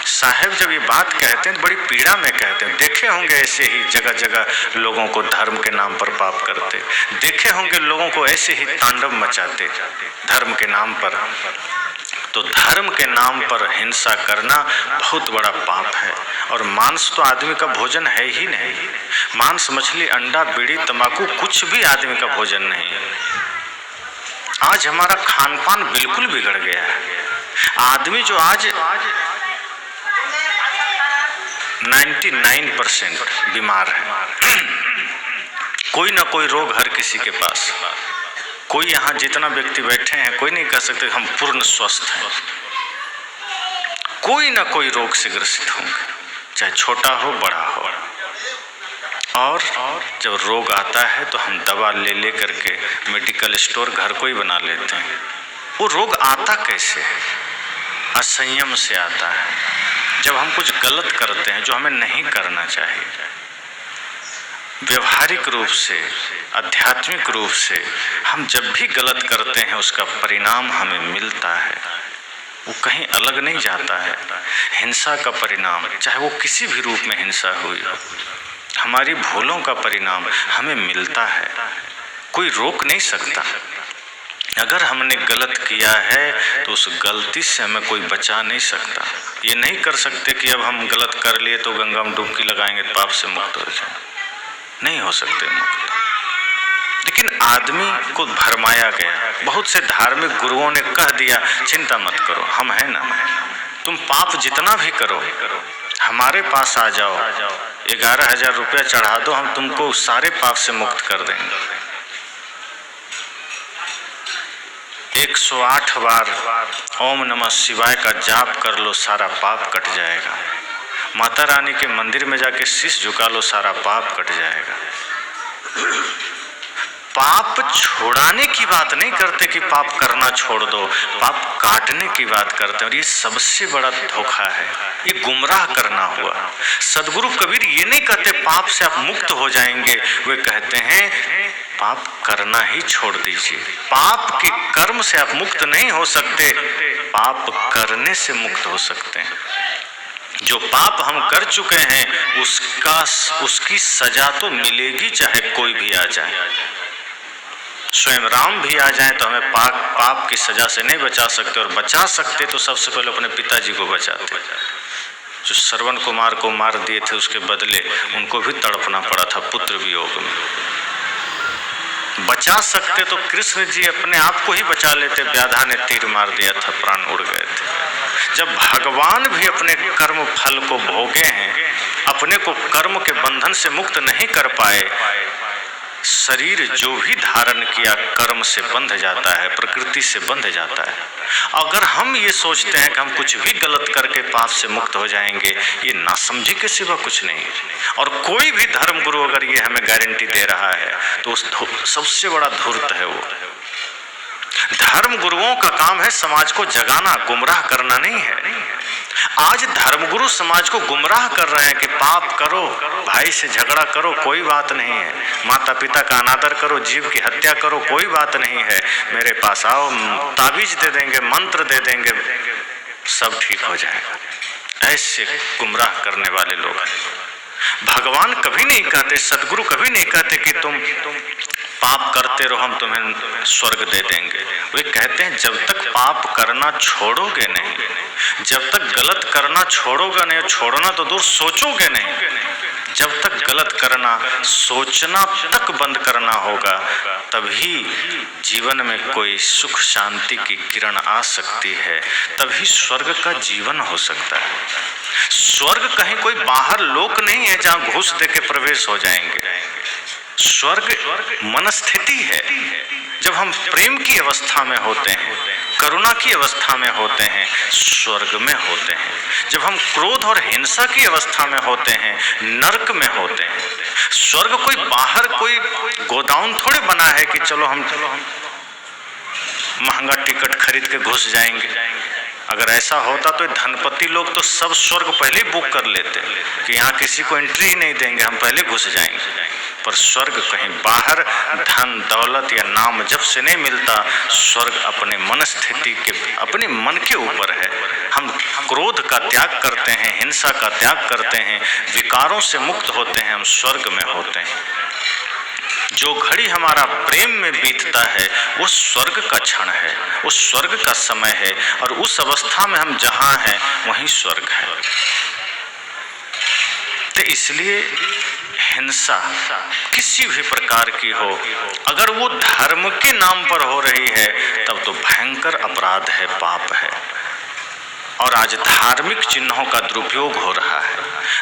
साहब जब ये बात कहते हैं बड़ी पीड़ा में कहते हैं। देखे होंगे ऐसे ही जगह जगह लोगों को धर्म के नाम पर पाप करते, देखे होंगे लोगों को ऐसे ही तांडव मचाते धर्म के नाम पर। तो धर्म के नाम पर हिंसा करना बहुत बड़ा पाप है। और मांस तो आदमी का भोजन है ही नहीं। मांस, मछली, अंडा, बीड़ी, तंबाकू कुछ भी आदमी का भोजन नहीं है। आज हमारा खान पान बिल्कुल बिगड़ गया है। आदमी जो आज 99% बीमार है, कोई ना कोई रोग हर किसी के पास। कोई यहाँ जितना व्यक्ति बैठे हैं कोई नहीं कह सकते हम पूर्ण स्वस्थ हैं। कोई ना कोई रोग से ग्रसित होंगे, चाहे छोटा हो बड़ा हो। और जब रोग आता है तो हम दवा ले करके मेडिकल स्टोर घर को ही बना लेते हैं। वो रोग आता कैसे है? असंयम से आता है। जब हम कुछ गलत करते हैं जो हमें नहीं करना चाहिए, व्यवहारिक रूप से, आध्यात्मिक रूप से हम जब भी गलत करते हैं उसका परिणाम हमें मिलता है, वो कहीं अलग नहीं जाता है। हिंसा का परिणाम, चाहे वो किसी भी रूप में हिंसा हुई हो, हमारी भूलों का परिणाम हमें मिलता है, कोई रोक नहीं सकता। अगर हमने गलत किया है तो उस गलती से हमें कोई बचा नहीं सकता। ये नहीं कर सकते कि अब हम गलत कर लिए तो गंगा में डुबकी लगाएंगे पाप से मुक्त हो जाए, नहीं हो सकते मुक्त। लेकिन आदमी को भरमाया गया। बहुत से धार्मिक गुरुओं ने कह दिया चिंता मत करो, हम हैं ना, तुम पाप जितना भी करो हमारे पास आ जाओ, 11,000 रुपया चढ़ा दो, हम तुमको सारे पाप से मुक्त कर देंगे। 108 बार ओम नमः शिवाय का जाप कर लो, सारा पाप कट जाएगा। माता रानी के मंदिर में जाके शीश झुका लो, सारा पाप कट जाएगा। पाप छोड़ाने की बात नहीं करते कि पाप करना छोड़ दो, पाप काटने की बात करते हैं। और ये सबसे बड़ा धोखा है, ये गुमराह करना हुआ। सदगुरु कबीर ये नहीं कहते पाप से आप मुक्त हो जाएंगे, वे कहते हैं पाप करना ही छोड़ दीजिए। पाप के कर्म से आप मुक्त नहीं हो सकते, पाप करने से मुक्त हो सकते हैं। जो पाप हम कर चुके हैं उसकी सजा तो मिलेगी, चाहे कोई भी आ जाए। स्वयं राम भी आ जाए तो हमें पाप की सजा से नहीं बचा सकते, और बचा सकते तो सबसे पहले अपने पिताजी को बचाते। जो श्रवण कुमार को मार दिए थे उसके बदले उनको भी तड़पना पड़ा था पुत्र वियोग में। बचा सकते तो कृष्ण जी अपने आप को ही बचा लेते, व्याधा ने तीर मार दिया था, प्राण उड़ गए थे। जब भगवान भी अपने कर्म फल को भोगे हैं, अपने को कर्म के बंधन से मुक्त नहीं कर पाए, शरीर जो भी धारण किया कर्म से बंध जाता है, प्रकृति से बंध जाता है। अगर हम ये सोचते हैं कि हम कुछ भी गलत करके पाप से मुक्त हो जाएंगे, ये नासमझी के सिवा कुछ नहीं है। और कोई भी धर्म गुरु अगर ये हमें गारंटी दे रहा है तो उस सबसे बड़ा धूर्त है वो। धर्म गुरुओं का काम है समाज को जगाना, गुमराह करना नहीं है। आज धर्मगुरु समाज को गुमराह कर रहे हैं कि पाप करो, भाई से झगड़ा करो, कोई बात नहीं है, माता पिता का अनादर करो, जीव की हत्या करो, कोई बात नहीं है, मेरे पास आओ, ताबीज दे देंगे, मंत्र दे देंगे, सब ठीक हो जाएगा। ऐसे गुमराह करने वाले लोग हैं। भगवान कभी नहीं कहते, सदगुरु कभी नहीं कहते कि तुम पाप करते रहो हम तुम्हें स्वर्ग दे देंगे। वे कहते हैं जब तक पाप करना छोड़ोगे नहीं, जब तक गलत करना छोड़ोगे नहीं, छोड़ना तो दूर सोचोगे नहीं, जब तक गलत करना सोचना तक बंद करना होगा, तभी जीवन में कोई सुख शांति की किरण आ सकती है, तभी स्वर्ग का जीवन हो सकता है। स्वर्ग कहीं कोई बाहर लोक नहीं है जहां घूस देके प्रवेश हो जाएंगे। स्वर्ग मनस्थिति है। जब हम प्रेम की अवस्था में होते हैं, करुणा की अवस्था में होते हैं, स्वर्ग में होते हैं। जब हम क्रोध और हिंसा की अवस्था में होते हैं, नरक में होते हैं। स्वर्ग कोई बाहर कोई गोदाउन थोड़े बना है कि चलो हम महंगा टिकट खरीद के घुस जाएंगे। अगर ऐसा होता तो धनपति लोग तो सब स्वर्ग पहले ही बुक कर लेते कि यहाँ किसी को एंट्री ही नहीं देंगे, हम पहले घुस जाएंगे। पर स्वर्ग कहीं बाहर धन दौलत या नाम जब से नहीं मिलता। स्वर्ग अपने मन स्थिति के, अपने मन के ऊपर है। हम क्रोध का त्याग करते हैं, हिंसा का त्याग करते हैं, विकारों से मुक्त होते हैं, हम स्वर्ग में होते हैं। जो घड़ी हमारा प्रेम में बीतता है वो स्वर्ग का क्षण है, वो स्वर्ग का समय है, और उस अवस्था में हम जहाँ हैं वहीं स्वर्ग है। तो इसलिए हिंसा किसी भी प्रकार की हो, अगर वो धर्म के नाम पर हो रही है तब तो भयंकर अपराध है, पाप है। और आज धार्मिक चिन्हों का दुरुपयोग हो रहा है,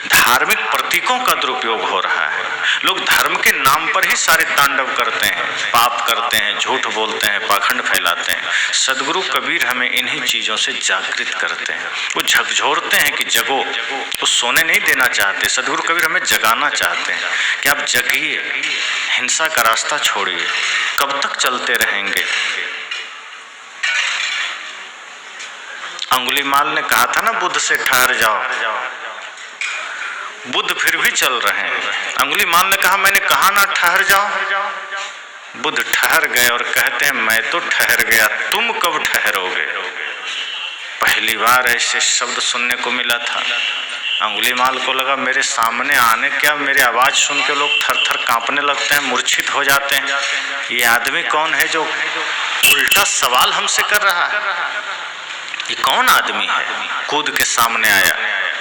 धार्मिक प्रतीकों का दुरुपयोग हो रहा है। लोग धर्म के नाम पर ही सारे तांडव करते हैं, पाप करते हैं, झूठ बोलते हैं, पाखंड फैलाते हैं। सदगुरु कबीर हमें इन्हीं चीज़ों से जागृत करते हैं। वो झकझोरते हैं कि जगो, वो सोने नहीं देना चाहते। सदगुरु कबीर हमें जगाना चाहते हैं कि आप जगिए, हिंसा का रास्ता छोड़िए। कब तक चलते रहेंगे? अंगुलीमाल ने कहा था ना बुद्ध से ठहर जाओ, बुद्ध फिर भी चल रहे हैं। अंगुलीमाल ने कहा मैंने कहा ना ठहर जाओ, बुद्ध ठहर गए और कहते हैं मैं तो ठहर गया, तुम कब ठहरोगे? पहली बार ऐसे शब्द सुनने को मिला था। अंगुलीमाल को लगा मेरे सामने आने क्या, मेरी आवाज सुन के लोग थर थर कांपने लगते हैं, मूर्छित हो जाते हैं। ये आदमी कौन है जो उल्टा सवाल हमसे कर रहा है? ये कौन आदमी है? कूद के सामने आया,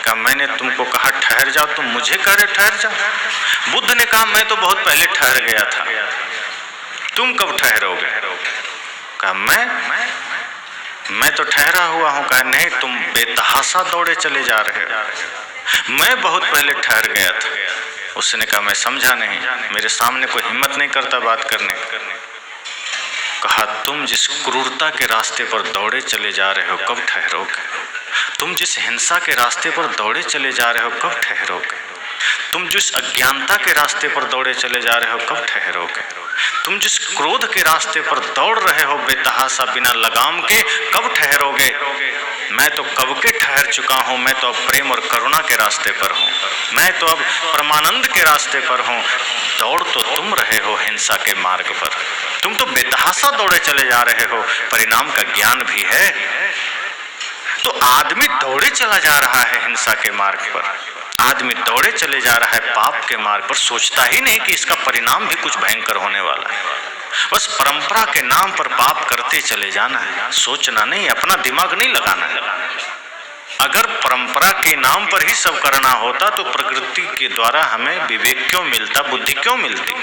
कहा मैंने तुमको कहा ठहर जाओ, तुम मुझे कह रहे ठहर जाओ। बुद्ध ने कहा मैं तो बहुत पहले ठहर गया था, तुम कब ठहरोगे? कहा मैं तो ठहरा हुआ हूँ। कहा नहीं, तुम बेतहाशा दौड़े चले जा रहे हो, मैं बहुत पहले ठहर गया था। उसने कहा मैं समझा नहीं, मेरे सामने कोई हिम्मत नहीं करता बात करने। कहा तुम जिस क्रूरता के रास्ते पर दौड़े चले जा रहे हो कब ठहरोगे? तुम जिस हिंसा के रास्ते पर दौड़े चले जा रहे हो कब ठहरोगे? तुम जिस अज्ञानता के रास्ते पर दौड़े चले जा रहे हो कब ठहरोगे? तुम जिस क्रोध के रास्ते पर दौड़ रहे हो बेतहाशा बिना लगाम के, कब ठहरोगे? मैं तो कब के ठहर चुका हूँ, मैं तो अब प्रेम और करुणा के रास्ते पर हूँ, मैं तो अब परमानंद के रास्ते पर हूँ। दौड़ तो तुम रहे हो हिंसा के मार्ग पर, तुम तो बेतहाशा दौड़े चले जा रहे हो, परिणाम का ज्ञान भी है। तो आदमी दौड़े चला जा रहा है हिंसा के मार्ग पर, आदमी दौड़े चले जा रहा है पाप के मार्ग पर, सोचता ही नहीं कि इसका परिणाम भी कुछ भयंकर होने वाला है। बस परंपरा के नाम पर पाप करते चले जाना है, सोचना नहीं, अपना दिमाग नहीं लगाना है। अगर परंपरा के नाम पर ही सब करना होता तो प्रकृति के द्वारा हमें विवेक क्यों मिलता, बुद्धि क्यों मिलती?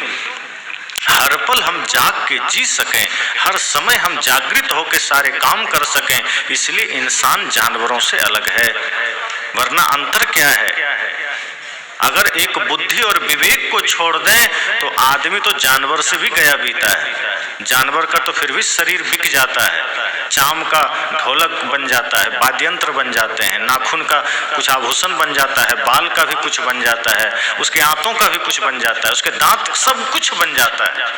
हर पल हम जाग के जी सकें, हर समय हम जागृत होकर सारे काम कर सकें, इसलिए इंसान जानवरों से अलग है। वरना अंतर क्या है? अगर एक बुद्धि और विवेक को छोड़ दें तो आदमी तो जानवर से भी गया बीता है। जानवर का तो फिर भी शरीर बिक जाता है, चाम का ढोलक बन जाता है, वाद्यंत्र बन जाते हैं, नाखून का कुछ आभूषण बन जाता है, बाल का भी कुछ बन जाता है, उसके आंतों का भी कुछ बन जाता है, उसके दांत, सब कुछ बन जाता है।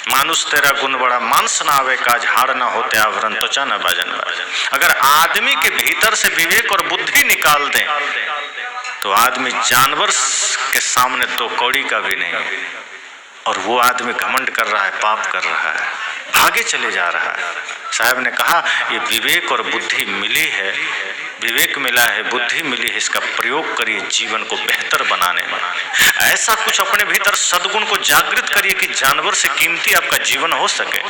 मानुष तेरा गुण बड़ा, मांस ना आवे काज, हाड़ ना होते आवरण, त्वचा न बाजन बाजन। अगर आदमी के भीतर से विवेक और बुद्धि निकाल दें तो आदमी जानवर के सामने दो कौड़ी का भी नहीं है। और वो आदमी घमंड कर रहा है, पाप कर रहा है, आगे चले जा रहा है। साहब ने कहा ये विवेक और बुद्धि मिली है, विवेक मिला है, बुद्धि मिली है, इसका प्रयोग करिए जीवन को बेहतर बनाने में। ऐसा कुछ अपने भीतर सद्गुण को जागृत करिए कि जानवर से कीमती आपका जीवन हो सके।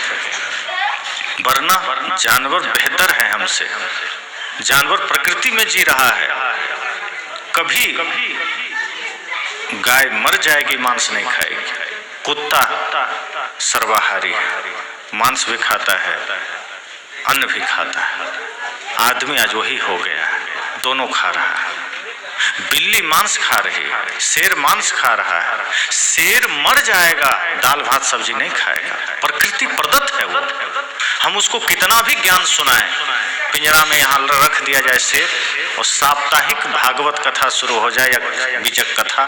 वरना जानवर बेहतर है हमसे, जानवर प्रकृति में जी रहा है। कभी गाय मर जाएगी, मांस नहीं खाएगी। कुत्ता सर्वाहारी है, मांस भी खाता है, अन्न भी खाता है। आदमी आज वही हो गया है, दोनों खा रहा है। बिल्ली मांस खा रही है, शेर मांस खा रहा है। शेर मर जाएगा, दाल भात सब्जी नहीं खाएगा, प्रकृति प्रदत्त है वो। हम उसको कितना भी ज्ञान सुनाएं पिंजरा में यहाँ रख दिया जाए शेर और साप्ताहिक भागवत कथा शुरू हो जाए या बीजक कथा,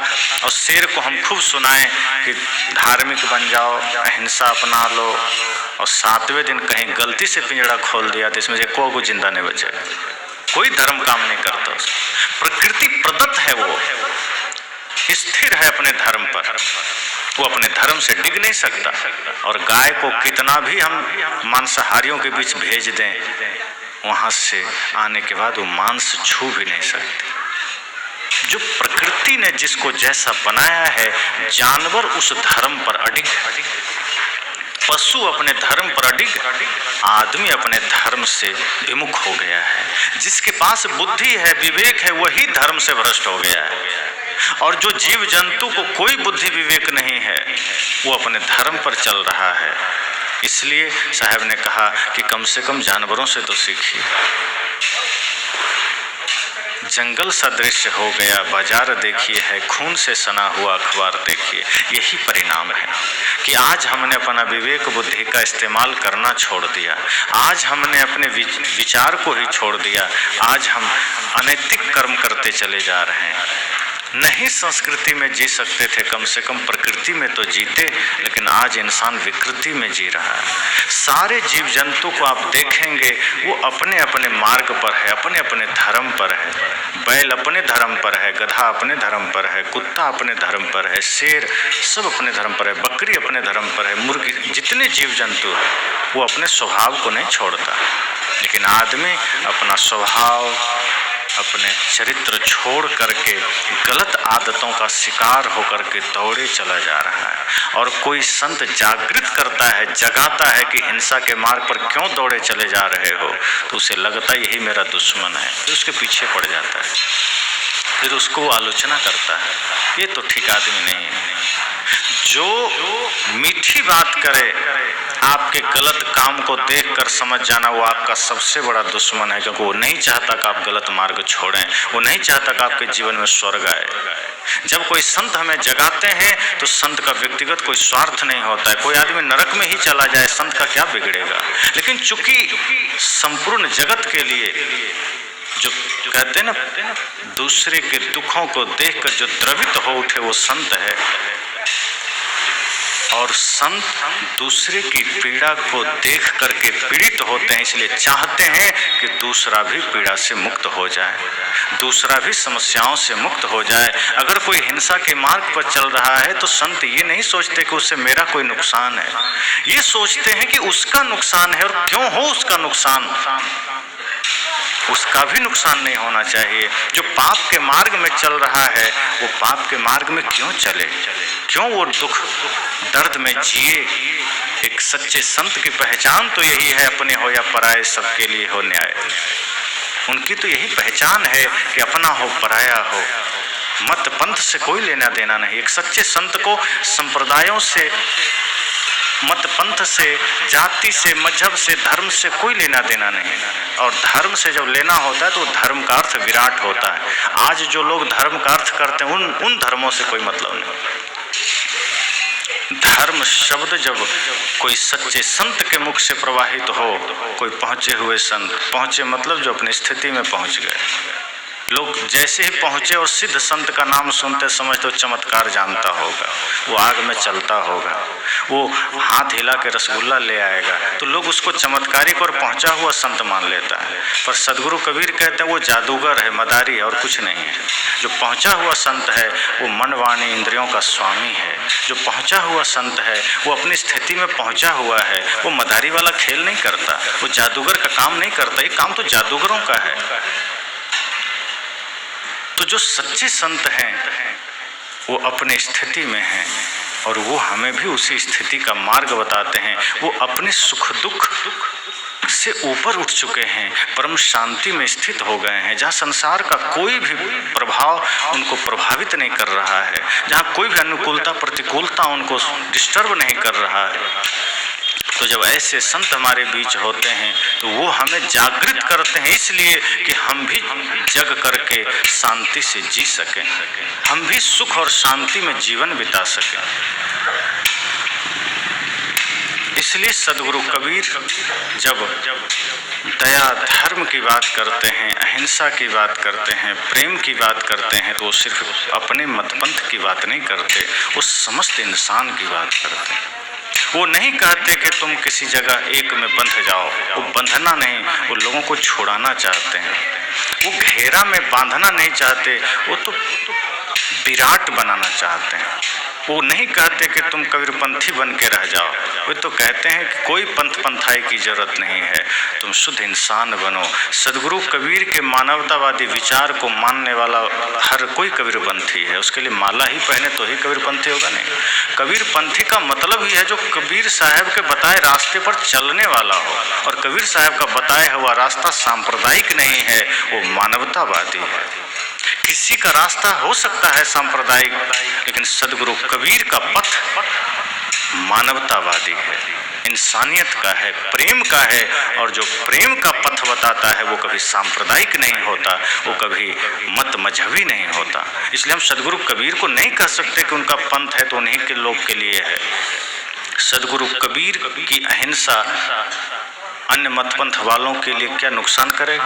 और शेर को हम खूब सुनाएं कि धार्मिक बन जाओ, अहिंसा अपना लो, और 7वें दिन कहीं गलती से पिंजरा खोल दिया तो इसमें से कोई जिंदा नहीं बचेगा। कोई धर्म काम नहीं करता, प्रकृति प्रदत्त है, वो स्थिर है अपने धर्म पर, वो अपने धर्म से डिग नहीं सकता। और गाय को कितना भी हम मांसाहारियों के बीच भेज दें, वहां से आने के बाद वो मांस छू भी नहीं सकती। जो प्रकृति ने जिसको जैसा बनाया है, जानवर उस धर्म पर अडिग है, पशु अपने धर्म पर अडिग, आदमी अपने धर्म से विमुख हो गया है। जिसके पास बुद्धि है, विवेक है, वही धर्म से भ्रष्ट हो गया है। और जो जीव जंतु को कोई बुद्धि विवेक नहीं है, वो अपने धर्म पर चल रहा है। इसलिए साहब ने कहा कि कम से कम जानवरों से तो सीखिए। जंगल सा दृश्य हो गया, बाजार देखिए है, खून से सना हुआ अखबार देखिए। यही परिणाम है कि आज हमने अपना विवेक बुद्धि का इस्तेमाल करना छोड़ दिया, आज हमने अपने विचार को ही छोड़ दिया, आज हम अनैतिक कर्म करते चले जा रहे हैं। नहीं संस्कृति में जी सकते थे, कम से कम प्रकृति में तो जीते, लेकिन आज इंसान विकृति में जी रहा है। सारे जीव जंतु को आप देखेंगे, वो अपने अपने मार्ग पर है, अपने अपने धर्म पर है। बैल अपने धर्म पर है, गधा अपने धर्म पर है, कुत्ता अपने धर्म पर है, शेर सब अपने धर्म पर है, बकरी अपने धर्म पर है, मुर्गी, जितने जीव जंतु हैं वो अपने स्वभाव को नहीं छोड़ता। लेकिन आदमी अपना स्वभाव, अपने चरित्र छोड़ करके गलत आदतों का शिकार होकर के दौड़े चला जा रहा है। और कोई संत जागृत करता है, जगाता है कि हिंसा के मार्ग पर क्यों दौड़े चले जा रहे हो, तो उसे लगता है यही मेरा दुश्मन है, फिर उसके पीछे पड़ जाता है, फिर उसको आलोचना करता है, ये तो ठीक आदमी नहीं है। जो मीठी बात करे, आपके गलत काम को देखकर समझ जाना वो आपका सबसे बड़ा दुश्मन है, क्योंकि वो नहीं चाहता कि आप गलत मार्ग छोड़ें, वो नहीं चाहता कि आपके जीवन में स्वर्ग आए। जब कोई संत हमें जगाते हैं तो संत का व्यक्तिगत कोई स्वार्थ नहीं होता है। कोई आदमी नरक में ही चला जाए, संत का क्या बिगड़ेगा। लेकिन चूंकि संपूर्ण जगत के लिए, जो कहते हैं ना, दूसरे के दुखों को देखकर जो द्रवित हो उठे वो संत है। और संत दूसरे की पीड़ा को देख करके पीड़ित होते हैं, इसलिए चाहते हैं कि दूसरा भी पीड़ा से मुक्त हो जाए, दूसरा भी समस्याओं से मुक्त हो जाए। अगर कोई हिंसा के मार्ग पर चल रहा है तो संत ये नहीं सोचते कि उससे मेरा कोई नुकसान है, ये सोचते हैं कि उसका नुकसान है, और क्यों हो उसका नुकसान, उसका भी नुकसान नहीं होना चाहिए। जो पाप के मार्ग में चल रहा है वो पाप के मार्ग में क्यों चले, क्यों वो दुख दर्द में जिए। एक सच्चे संत की पहचान तो यही है, अपने हो या पराये सबके लिए हो न्याय। उनकी तो यही पहचान है कि अपना हो पराया हो, मत पंथ से कोई लेना देना नहीं। एक सच्चे संत को संप्रदायों से, मत पंथ से, जाति से, मजहब से, धर्म से कोई लेना देना नहीं। और धर्म से जब लेना होता है तो धर्म का अर्थ विराट होता है। आज जो लोग धर्म का अर्थ करते हैं उन धर्मों से कोई मतलब नहीं। धर्म शब्द जब कोई सच्चे संत के मुख से प्रवाहित हो, कोई पहुंचे हुए संत, पहुंचे मतलब जो अपनी स्थिति में पहुंच गए। लोग जैसे ही पहुंचे और सिद्ध संत का नाम सुनते समझते हो चमत्कार जानता होगा, वो आग में चलता होगा, वो हाथ हिला के रसगुल्ला ले आएगा, तो लोग उसको चमत्कारिक और पहुंचा हुआ संत मान लेता है। पर सदगुरु कबीर कहते हैं वो जादूगर है, मदारी है, और कुछ नहीं है। जो पहुंचा हुआ संत है वो मन वाणी इंद्रियों का स्वामी है। जो पहुंचा हुआ संत है वो अपनी स्थिति में पहुंचा हुआ है, वो मदारी वाला खेल नहीं करता, वो जादूगर का काम नहीं करता। ये काम तो जादूगरों का है। तो जो सच्चे संत हैं वो अपने स्थिति में हैं और वो हमें भी उसी स्थिति का मार्ग बताते हैं। वो अपने सुख दुख से ऊपर उठ चुके हैं, परम शांति में स्थित हो गए हैं, जहाँ संसार का कोई भी प्रभाव उनको प्रभावित नहीं कर रहा है, जहाँ कोई भी अनुकूलता प्रतिकूलता उनको डिस्टर्ब नहीं कर रहा है। तो जब ऐसे संत हमारे बीच होते हैं तो वो हमें जागृत करते हैं, इसलिए कि हम भी जग करके शांति से जी सकें, हम भी सुख और शांति में जीवन बिता सकें। इसलिए सदगुरु कबीर जब दया धर्म की बात करते हैं, अहिंसा की बात करते हैं, प्रेम की बात करते हैं, तो वो सिर्फ अपने मतपंथ की बात नहीं करते, वो समस्त इंसान की बात करते हैं। वो नहीं कहते कि तुम किसी जगह एक में बंध जाओ, वो बंधना नहीं, वो लोगों को छुड़ाना चाहते हैं। वो घेरा में बांधना नहीं चाहते, वो तो विराट बनाना चाहते हैं। वो नहीं कहते कि तुम कबीरपंथी बन के रह जाओ, वे तो कहते हैं कि कोई पंथाई की जरूरत नहीं है, तुम शुद्ध इंसान बनो। सदगुरु कबीर के मानवतावादी विचार को मानने वाला हर कोई कबीरपंथी है। उसके लिए माला ही पहने तो ही कबीरपंथी होगा नहीं। कबीरपंथी का मतलब ही है जो कबीर साहब के बताए रास्ते पर चलने वाला हो, और कबीर साहब का बताया हुआ रास्ता सांप्रदायिक नहीं है, वो मानवतावादी है। किसी का रास्ता हो सकता है सांप्रदायिक, लेकिन सदगुरु कबीर का पथ मानवतावादी है, इंसानियत का है, प्रेम का है। और जो प्रेम का पथ बताता है वो कभी सांप्रदायिक नहीं होता, वो कभी मत मजहबी नहीं होता। इसलिए हम सदगुरु कबीर को नहीं कह सकते कि उनका पंथ है तो उन्हीं के लोग के लिए है। सदगुरु कबीर की अहिंसा अन्य मतपंथ वालों के लिए क्या नुकसान करेगा?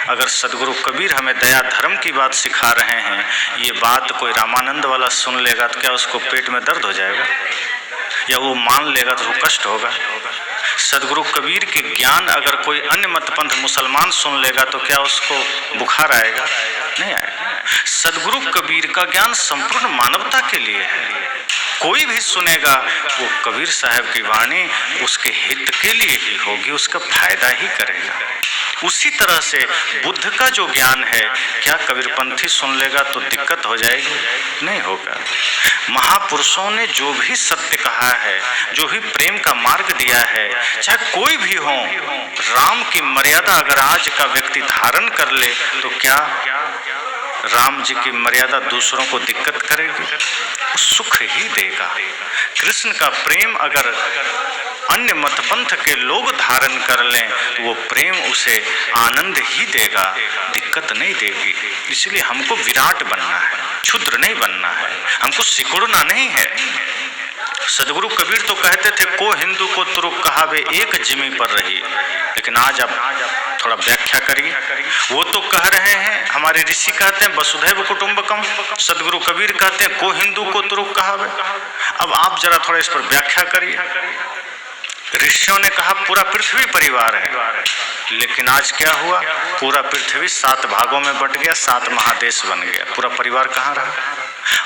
अगर सदगुरु कबीर हमें दया धर्म की बात सिखा रहे हैं, ये बात कोई रामानंद वाला सुन लेगा तो क्या उसको पेट में दर्द हो जाएगा, या वो मान लेगा तो वो कष्ट होगा? सदगुरु कबीर के ज्ञान अगर कोई अन्य मतपंथ मुसलमान सुन लेगा तो क्या उसको बुखार आएगा? नहीं आएगा। सदगुरु कबीर का ज्ञान संपूर्ण मानवता के लिए है। कोई भी सुनेगा वो कबीर साहब की वाणी उसके हित के लिए ही होगी, उसका फायदा ही करेगा। उसी तरह से बुद्ध का जो ज्ञान है, क्या कबीरपंथी सुन लेगा तो दिक्कत हो जाएगी? नहीं होगा। महापुरुषों ने जो भी सत्य कहा है, जो भी प्रेम का मार्ग दिया है, चाहे कोई भी हो, राम की मर्यादा अगर आज का व्यक्ति धारण कर ले तो क्या राम जी की मर्यादा दूसरों को दिक्कत करेगी? सुख ही देगा। कृष्ण का प्रेम अगर अन्य मतपंथ के लोग धारण कर लें तो वो प्रेम उसे आनंद ही देगा, दिक्कत नहीं देगी। इसलिए हमको विराट बनना है, क्षुद्र नहीं बनना है, हमको सिकुड़ना नहीं है। सदगुरु कबीर तो कहते थे को हिंदू को तुरुक कहावे एक जिमी पर रही, लेकिन आज आप थोड़ा व्याख्या करिए। वो तो कह रहे हैं, हमारे ऋषि कहते हैं वसुधैव कुटुंबकम, सदगुरु कबीर कहते हैं को हिंदू को तुरुक कहावे। अब आप जरा थोड़ा इस पर व्याख्या करिए। ऋषियों ने कहा पूरा पृथ्वी परिवार है, लेकिन आज क्या हुआ? पूरा पृथ्वी 7 भागों में बट गया, 7 महादेश बन गया, पूरा परिवार कहाँ रहा?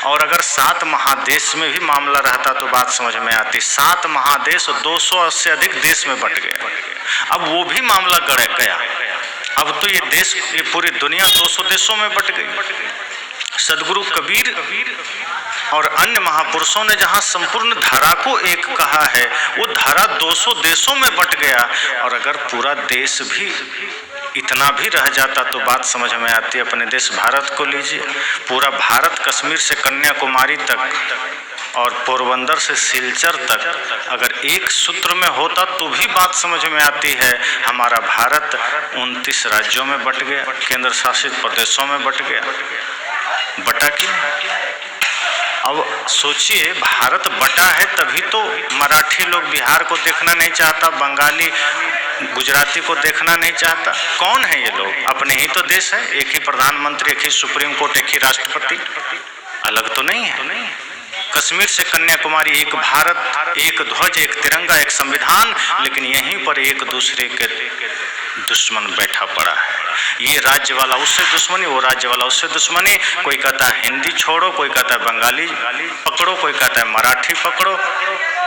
और अगर 7 महादेश में भी मामला रहता तो बात समझ में आती। 7 महादेश 200 से अधिक देश में बट गया, अब वो भी मामला गड़ गया। अब तो ये देश, ये पूरी दुनिया 200 देशों में बट गई। सदगुरु कबीर और अन्य महापुरुषों ने जहाँ संपूर्ण धारा को एक कहा है, वो धारा 200 देशों में बट गया। और अगर पूरा देश भी इतना भी रह जाता तो बात समझ में आती। अपने देश भारत को लीजिए, पूरा भारत कश्मीर से कन्याकुमारी तक और पोरबंदर से सिलचर तक अगर एक सूत्र में होता तो भी बात समझ में आती है। हमारा भारत 29 राज्यों में बट गया, केंद्र शासित प्रदेशों में बट गया। बटा क्यों? अब सोचिए, भारत बटा है तभी तो मराठी लोग बिहार को देखना नहीं चाहता, बंगाली गुजराती को देखना नहीं चाहता। कौन है ये लोग? अपने ही तो देश है, एक ही प्रधानमंत्री, एक ही सुप्रीम कोर्ट, एक ही राष्ट्रपति, अलग तो नहीं है। कश्मीर से कन्याकुमारी एक भारत, एक ध्वज, एक तिरंगा, एक संविधान, लेकिन यहीं पर एक दूसरे के दुश्मन बैठा पड़ा है। ये राज्य वाला उससे दुश्मनी, वो राज्य वाला उससे दुश्मनी। कोई कहता है हिंदी छोड़ो, कोई कहता है बंगाली पकड़ो, कोई कहता है मराठी पकड़ो,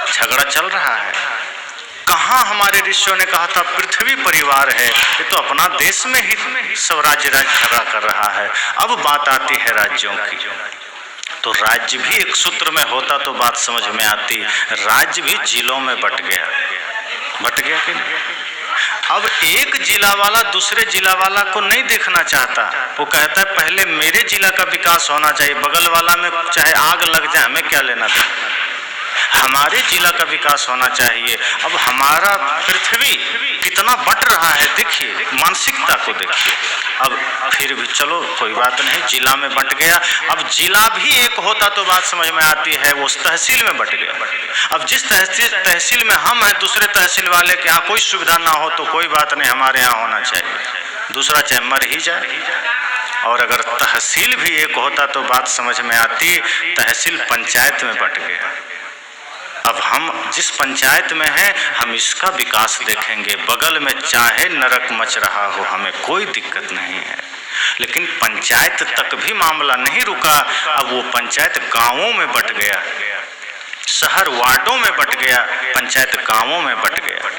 झगड़ा चल रहा है। कहाँ हमारे ऋषियों ने कहा था पृथ्वी परिवार है? ये तो अपना देश में ही सब राज्य झगड़ा कर रहा है। अब बात आती है राज्यों की, तो राज्य भी एक सूत्र में होता तो बात समझ में आती। राज्य भी जिलों में बट गया कि नहीं? अब एक जिला वाला दूसरे जिला वाला को नहीं देखना चाहता, वो कहता है पहले मेरे जिला का विकास होना चाहिए, बगल वाला में चाहे आग लग जाए हमें क्या लेना था। हमारे जिला का विकास होना चाहिए। अब हमारा पृथ्वी कितना बट रहा है, देखिए मानसिकता को देखिए। अब फिर भी चलो कोई बात नहीं, जिला में बट गया। अब जिला भी एक होता तो बात समझ में आती है, वो उस तहसील में बट गया। अब जिस तहसील में हम हैं, दूसरे तहसील वाले के यहाँ कोई सुविधा ना हो तो कोई बात नहीं, हमारे यहाँ होना चाहिए, दूसरा चाहे मर ही जाए। और अगर तहसील भी एक होता तो बात समझ में आती, तहसील पंचायत में बट गया। अब हम जिस पंचायत में हैं, हम इसका विकास देखेंगे, बगल में चाहे नरक मच रहा हो, हमें कोई दिक्कत नहीं है। लेकिन पंचायत तक भी मामला नहीं रुका, अब वो पंचायत गांवों में बट गया, शहर वार्डों में बट गया, पंचायत गांवों में बट गया।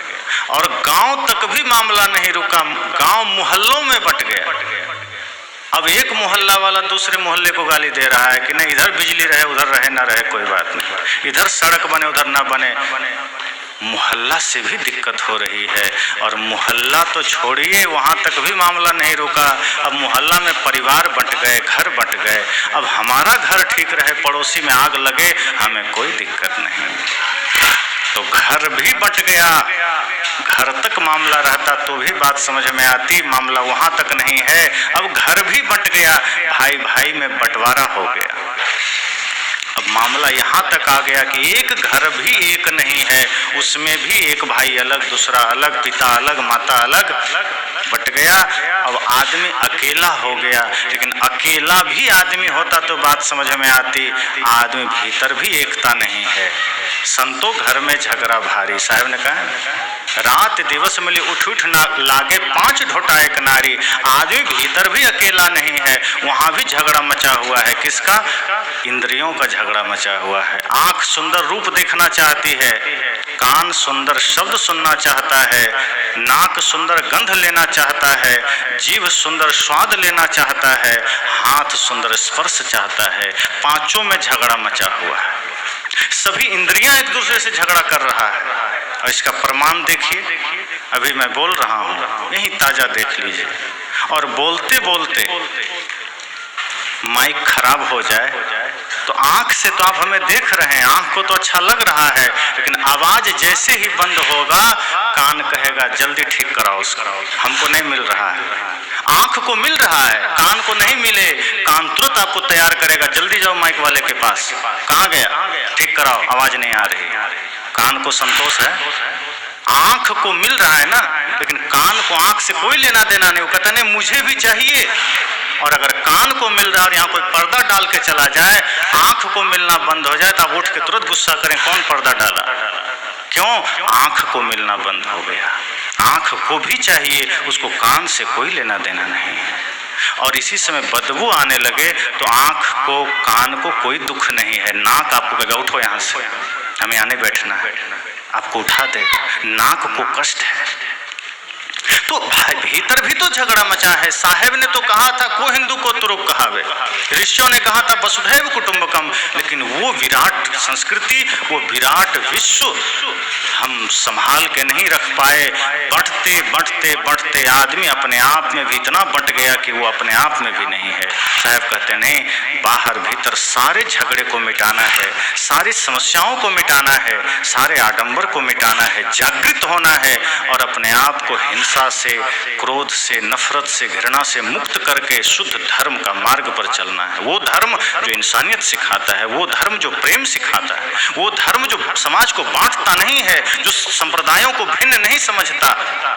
और गांव तक भी मामला नहीं रुका, गांव मोहल्लों में बट गया। अब एक मोहल्ला वाला दूसरे मोहल्ले को गाली दे रहा है कि नहीं इधर बिजली रहे उधर रहे, ना रहे कोई बात नहीं, इधर सड़क बने उधर ना बने। मोहल्ला से भी दिक्कत हो रही है। और मोहल्ला तो छोड़िए, वहाँ तक भी मामला नहीं रुका, अब मोहल्ला में परिवार बंट गए, घर बंट गए। अब हमारा घर ठीक रहे, पड़ोसी में आग लगे, हमें कोई दिक्कत नहीं। तो घर भी बंट गया, घर तक मामला रहता तो भी बात समझ में आती, मामला वहाँ तक नहीं है। अब घर भी बंट गया, भाई भाई में बंटवारा हो गया। अब मामला यहाँ तक आ गया कि एक घर भी एक नहीं है, उसमें भी एक भाई अलग, दूसरा अलग, पिता अलग, माता अलग, बट गया। अब आदमी अकेला हो गया। लेकिन अकेला भी आदमी होता तो बात समझ में आती, आदमी भीतर भी एकता नहीं है। संतो घर में झगड़ा भारी, साहब ने कहा रात दिवस मिली उठ उठ ना लागे 5 ढोटा एक नारी। आदमी भीतर भी अकेला नहीं है, वहां भी झगड़ा मचा हुआ है। किसका? इंद्रियों का झगड़ा मचा हुआ है। आंख सुंदर रूप देखना चाहती है, कान सुंदर शब्द सुनना चाहता है, नाक सुंदर गंध लेना चाहता है, जीभ सुंदर स्वाद लेना चाहता है, हाथ सुंदर स्पर्श चाहता है। पांचों में झगड़ा मचा हुआ है। सभी इंद्रियां एक दूसरे से झगड़ा कर रहा है। और इसका प्रमाण देखिए, अभी मैं बोल रहा हूं, यही ताजा देख लीजिए। और बोलते बोलते माइक खराब हो जाए तो आंख से तो आप हमें देख रहे हैं, आंख को तो अच्छा लग रहा है, लेकिन आवाज जैसे ही बंद होगा कान कहेगा जल्दी ठीक कराओ उसको, हमको नहीं मिल रहा है। आंख को मिल रहा है, कान को नहीं मिले, कान तुरंत आपको तैयार करेगा, जल्दी जाओ माइक वाले के पास, कहाँ गया, ठीक कराओ, आवाज नहीं आ रही। कान को संतोष है, आंख को मिल रहा है ना, लेकिन कान को आंख से कोई लेना देना नहीं, वो कहता नहीं मुझे भी चाहिए। और अगर कान को मिल रहा है और यहाँ कोई पर्दा डाल के चला जाए, आंख को मिलना बंद हो जाए तो आप उठ के तुरंत गुस्सा करें कौन पर्दा डाला, क्यों? आंख को मिलना बंद हो गया। आंख को भी चाहिए, उसको कान से कोई लेना देना नहीं है। और इसी समय बदबू आने लगे तो आंख को कान को कोई दुख नहीं है, नाक आपको कहेगा उठो यहाँ से, हमें आने बैठना है, आपको उठा देगा। नाक को कष्ट है। तो भाई भीतर भी तो झगड़ा मचा है। साहेब ने तो कहा था को हिंदू को तुरुक कहावे, ऋषियों ने कहा था वसुधैव कुटुंबकम, लेकिन वो विराट संस्कृति, वो विराट विश्व हम संभाल के नहीं रख पाए। बढ़ते बढ़ते बढ़ते आदमी अपने आप में भी इतना बंट गया कि वो अपने आप में भी नहीं है। साहब कहते नहीं, बाहर भीतर सारे झगड़े को मिटाना है, सारी समस्याओं को मिटाना है, सारे आडंबर को मिटाना है, जागृत होना है और अपने आप को हिंसा से, क्रोध से, नफरत से, घृणा से मुक्त करके शुद्ध धर्म का मार्ग पर चलना है। वो धर्म जो इंसानियत सिखाता है, वो धर्म जो प्रेम सिखाता है, वो धर्म जो समाज को बांटता नहीं है, जो संप्रदायों को भिन्न नहीं समझता,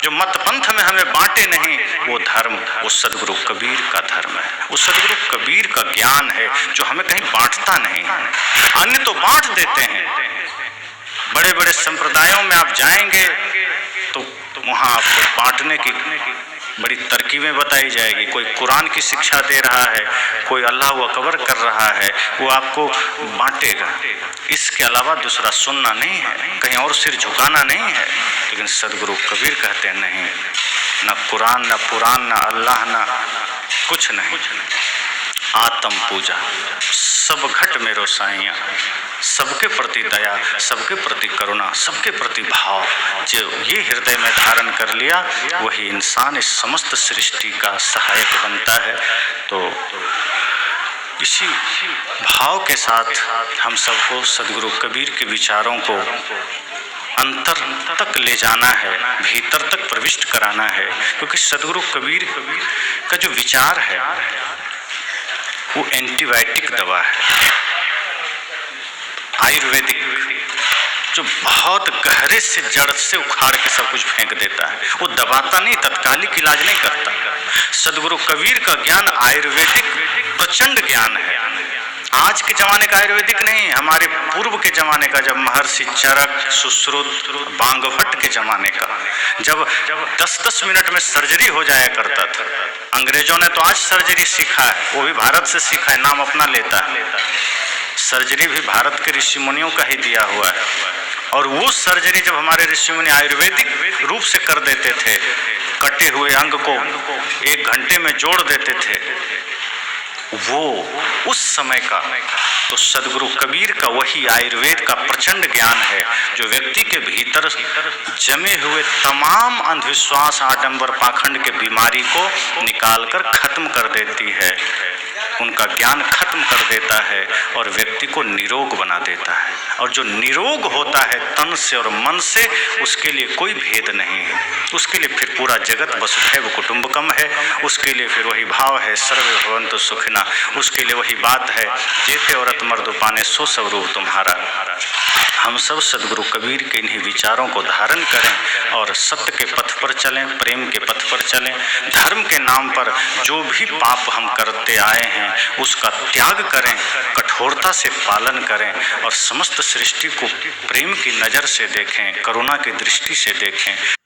जो मत पंथ में हमें बांटे नहीं, वो धर्म वो सदगुरु कबीर का धर्म है। वो सदगुरु कबीर का ज्ञान है जो हमें कहीं बांटता नहीं है। अन्य तो बांट देते हैं। बड़े बड़े संप्रदायों में आप जाएंगे तो वहाँ आपको बांटने की बड़ी तरकीबें बताई जाएगी। कोई कुरान की शिक्षा दे रहा है, कोई अल्लाह अकबर कर रहा है, वो आपको बांटेगा। इसके अलावा दूसरा सुनना नहीं है, कहीं और सिर झुकाना नहीं है। लेकिन सदगुरु कबीर कहते हैं नहीं, ना कुरान, ना पुराण, ना अल्लाह, ना कुछ नहीं, आत्म पूजा। सब घट मेरो साइया, सबके प्रति दया, सबके प्रति करुणा, सबके प्रति भाव, जो ये हृदय में धारण कर लिया वही इंसान इस समस्त सृष्टि का सहायक बनता है। तो इसी भाव के साथ हम सबको सदगुरु कबीर के विचारों को अंतर तक ले जाना है, भीतर तक प्रविष्ट कराना है, क्योंकि सदगुरु कबीर का जो विचार है वो एंटीबायोटिक दवा है, आयुर्वेदिक, जो बहुत गहरे से जड़ से उखाड़ के सब कुछ फेंक देता है। वो दबाता नहीं, तत्कालिक इलाज नहीं करता। सदगुरु कबीर का ज्ञान आयुर्वेदिक प्रचंड ज्ञान है। आज के जमाने का आयुर्वेदिक नहीं, हमारे पूर्व के जमाने का, जब महर्षि चरक, सुश्रुत, बांगभट्ट के जमाने का, जब 10-10 मिनट में सर्जरी हो जाया करता था। अंग्रेजों ने तो आज सर्जरी सीखा है, वो भी भारत से सीखा है, नाम अपना लेता है। सर्जरी भी भारत के ऋषि मुनियों का ही दिया हुआ है। और वो सर्जरी जब हमारे ऋषि मुनि आयुर्वेदिक रूप से कर देते थे, कटे हुए अंग को 1 घंटे में जोड़ देते थे, वो उस समय का तो सदगुरु कबीर का वही आयुर्वेद का प्रचंड ज्ञान है, जो व्यक्ति के भीतर जमे हुए तमाम अंधविश्वास, आडंबर, पाखंड के बीमारी को निकालकर खत्म कर देती है। उनका ज्ञान खत्म कर देता है और व्यक्ति को निरोग बना देता है। और जो निरोग होता है तन से और मन से, उसके लिए कोई भेद नहीं है। उसके लिए फिर पूरा जगत वसुधैव कुटुंबकम है। उसके लिए फिर वही भाव है, सर्वे भवन्तु सुखिनः। उसके लिए वही बात है, जेते औरत मर्द पाने सो सब रूप तुम्हारा। हम सब सदगुरु कबीर के इन्हीं विचारों को धारण करें और सत्य के पथ पर चलें, प्रेम के पथ पर चलें। धर्म के नाम पर जो भी पाप हम करते आए हैं उसका त्याग करें, कठोरता से पालन करें और समस्त सृष्टि को प्रेम की नज़र से देखें, करुणा की दृष्टि से देखें।